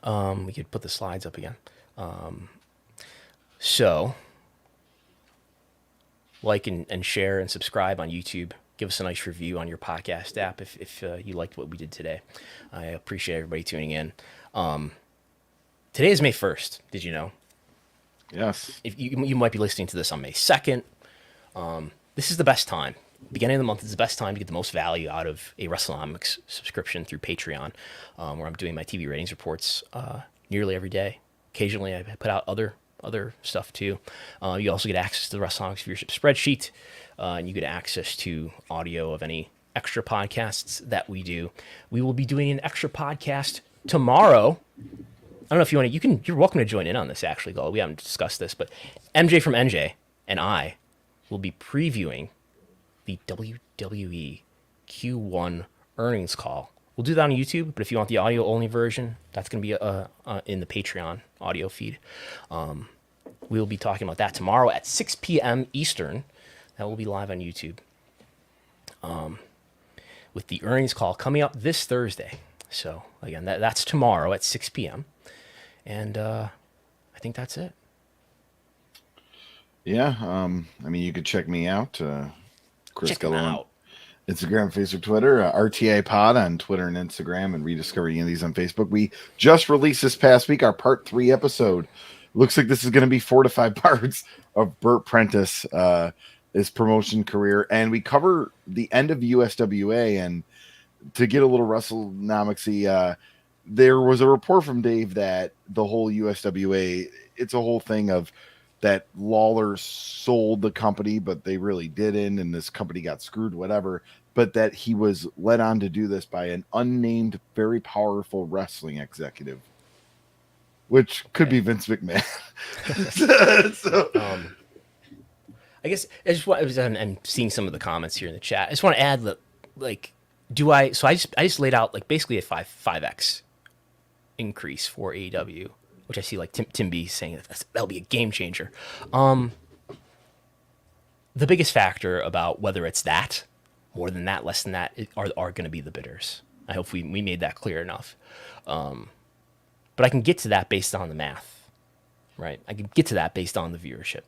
we could put the slides up again. So like and share and subscribe on YouTube. Give us a nice review on your podcast app if you liked what we did today. I appreciate everybody tuning in. Today is May 1st. Did you know? Yes. If you might be listening to this on May 2nd. This is the best time. Beginning of the month is the best time to get the most value out of a Wrestlenomics subscription through Patreon, where I'm doing my TV ratings reports nearly every day. Occasionally, I put out other stuff too. You also get access to the Wrestlenomics viewership spreadsheet, and you get access to audio of any extra podcasts that we do. We will be doing an extra podcast tomorrow. I don't know if you want to. You're welcome to join in on this. Actually, Gullo. We haven't discussed this, but MJ from NJ and I will be previewing the WWE Q1 earnings call. We'll do that on YouTube, but if you want the audio-only version, that's going to be in the Patreon audio feed. We'll be talking about that tomorrow at 6 p.m. Eastern. That will be live on YouTube. With the earnings call coming up this Thursday. So, again, that's tomorrow at 6 p.m. And I think that's it. Yeah. I mean, you could check me out, Chris Gullo on Instagram, Facebook, Twitter, RTA Pod on Twitter and Instagram, and Rediscover these on Facebook. We just released this past week our part 3 episode. Looks like this is going to be 4 to 5 parts of Burt Prentice, his promotion career, and we cover the end of USWA. And to get a little Wrestlenomicsy, there was a report from Dave that the whole USWA, it's a whole thing of that Lawler sold the company, but they really didn't, and this company got screwed, whatever. But that he was led on to do this by an unnamed, very powerful wrestling executive, which could be Vince McMahon. I guess I'm seeing some of the comments here in the chat. I just want to add that, like, I just laid out like basically a 5x increase for AEW, which I see like Tim B saying that'll be a game changer. The biggest factor about whether it's that, more than that, less than that, are going to be the bidders. I hope we made that clear enough. But I can get to that based on the math, right? I can get to that based on the viewership.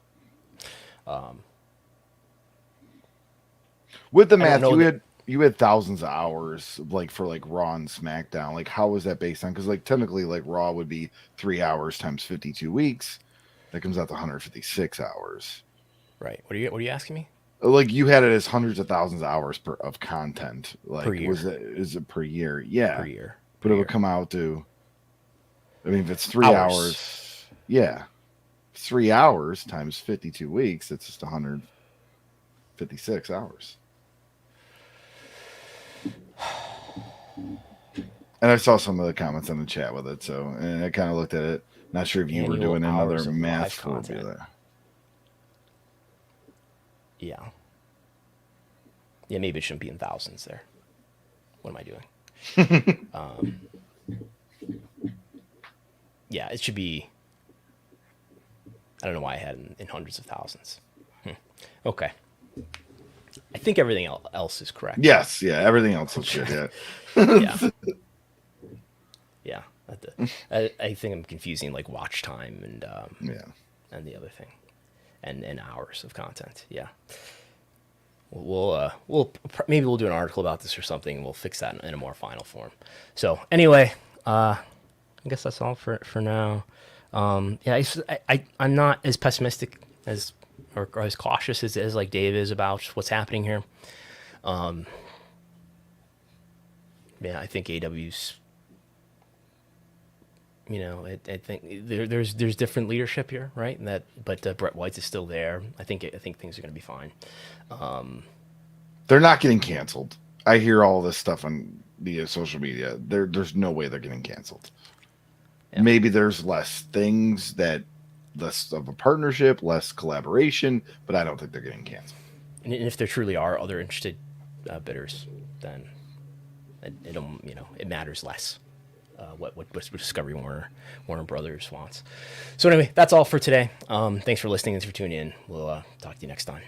With the math, you had thousands of hours, like for like Raw and SmackDown. Like, how was that based on? Because like technically, like Raw would be 3 hours times 52 weeks. That comes out to 156 hours. Right. What are you asking me? Like, you had it as hundreds of thousands of hours of content. Like, per year. Is it per year? Yeah. Per year. But it would come out to, I mean, if it's 3 hours, yeah. 3 hours times 52 weeks, it's just 156 hours. And I saw some of the comments in the chat with it, so, and I kind of looked at it. Not sure if you were doing another math for there. Yeah. Yeah, maybe it shouldn't be in thousands there. What am I doing? Yeah, it should be. I don't know why I had it in hundreds of thousands. Okay. I think everything else is correct. Yes, yeah, everything else is good. Yeah. Yeah. Yeah. I think I'm confusing like watch time and and the other thing, and hours of content. Yeah. We'll maybe we'll do an article about this or something, and we'll fix that in a more final form. So anyway, I guess that's all for now. Yeah, I'm not as pessimistic as or as cautious as like Dave is about what's happening here. Yeah, I think AEW's. You know, I think there's different leadership here, right? And but Bret White is still there. I think things are going to be fine. They're not getting canceled. I hear all this stuff on the social media. There's no way they're getting canceled. Yeah. Maybe there's less of a partnership, less collaboration, but I don't think they're getting canceled. And if there truly are other interested bidders, then it matters less. What Discovery Warner Brothers wants. So anyway, that's all for today. Thanks for listening. Thanks for tuning in. We'll talk to you next time.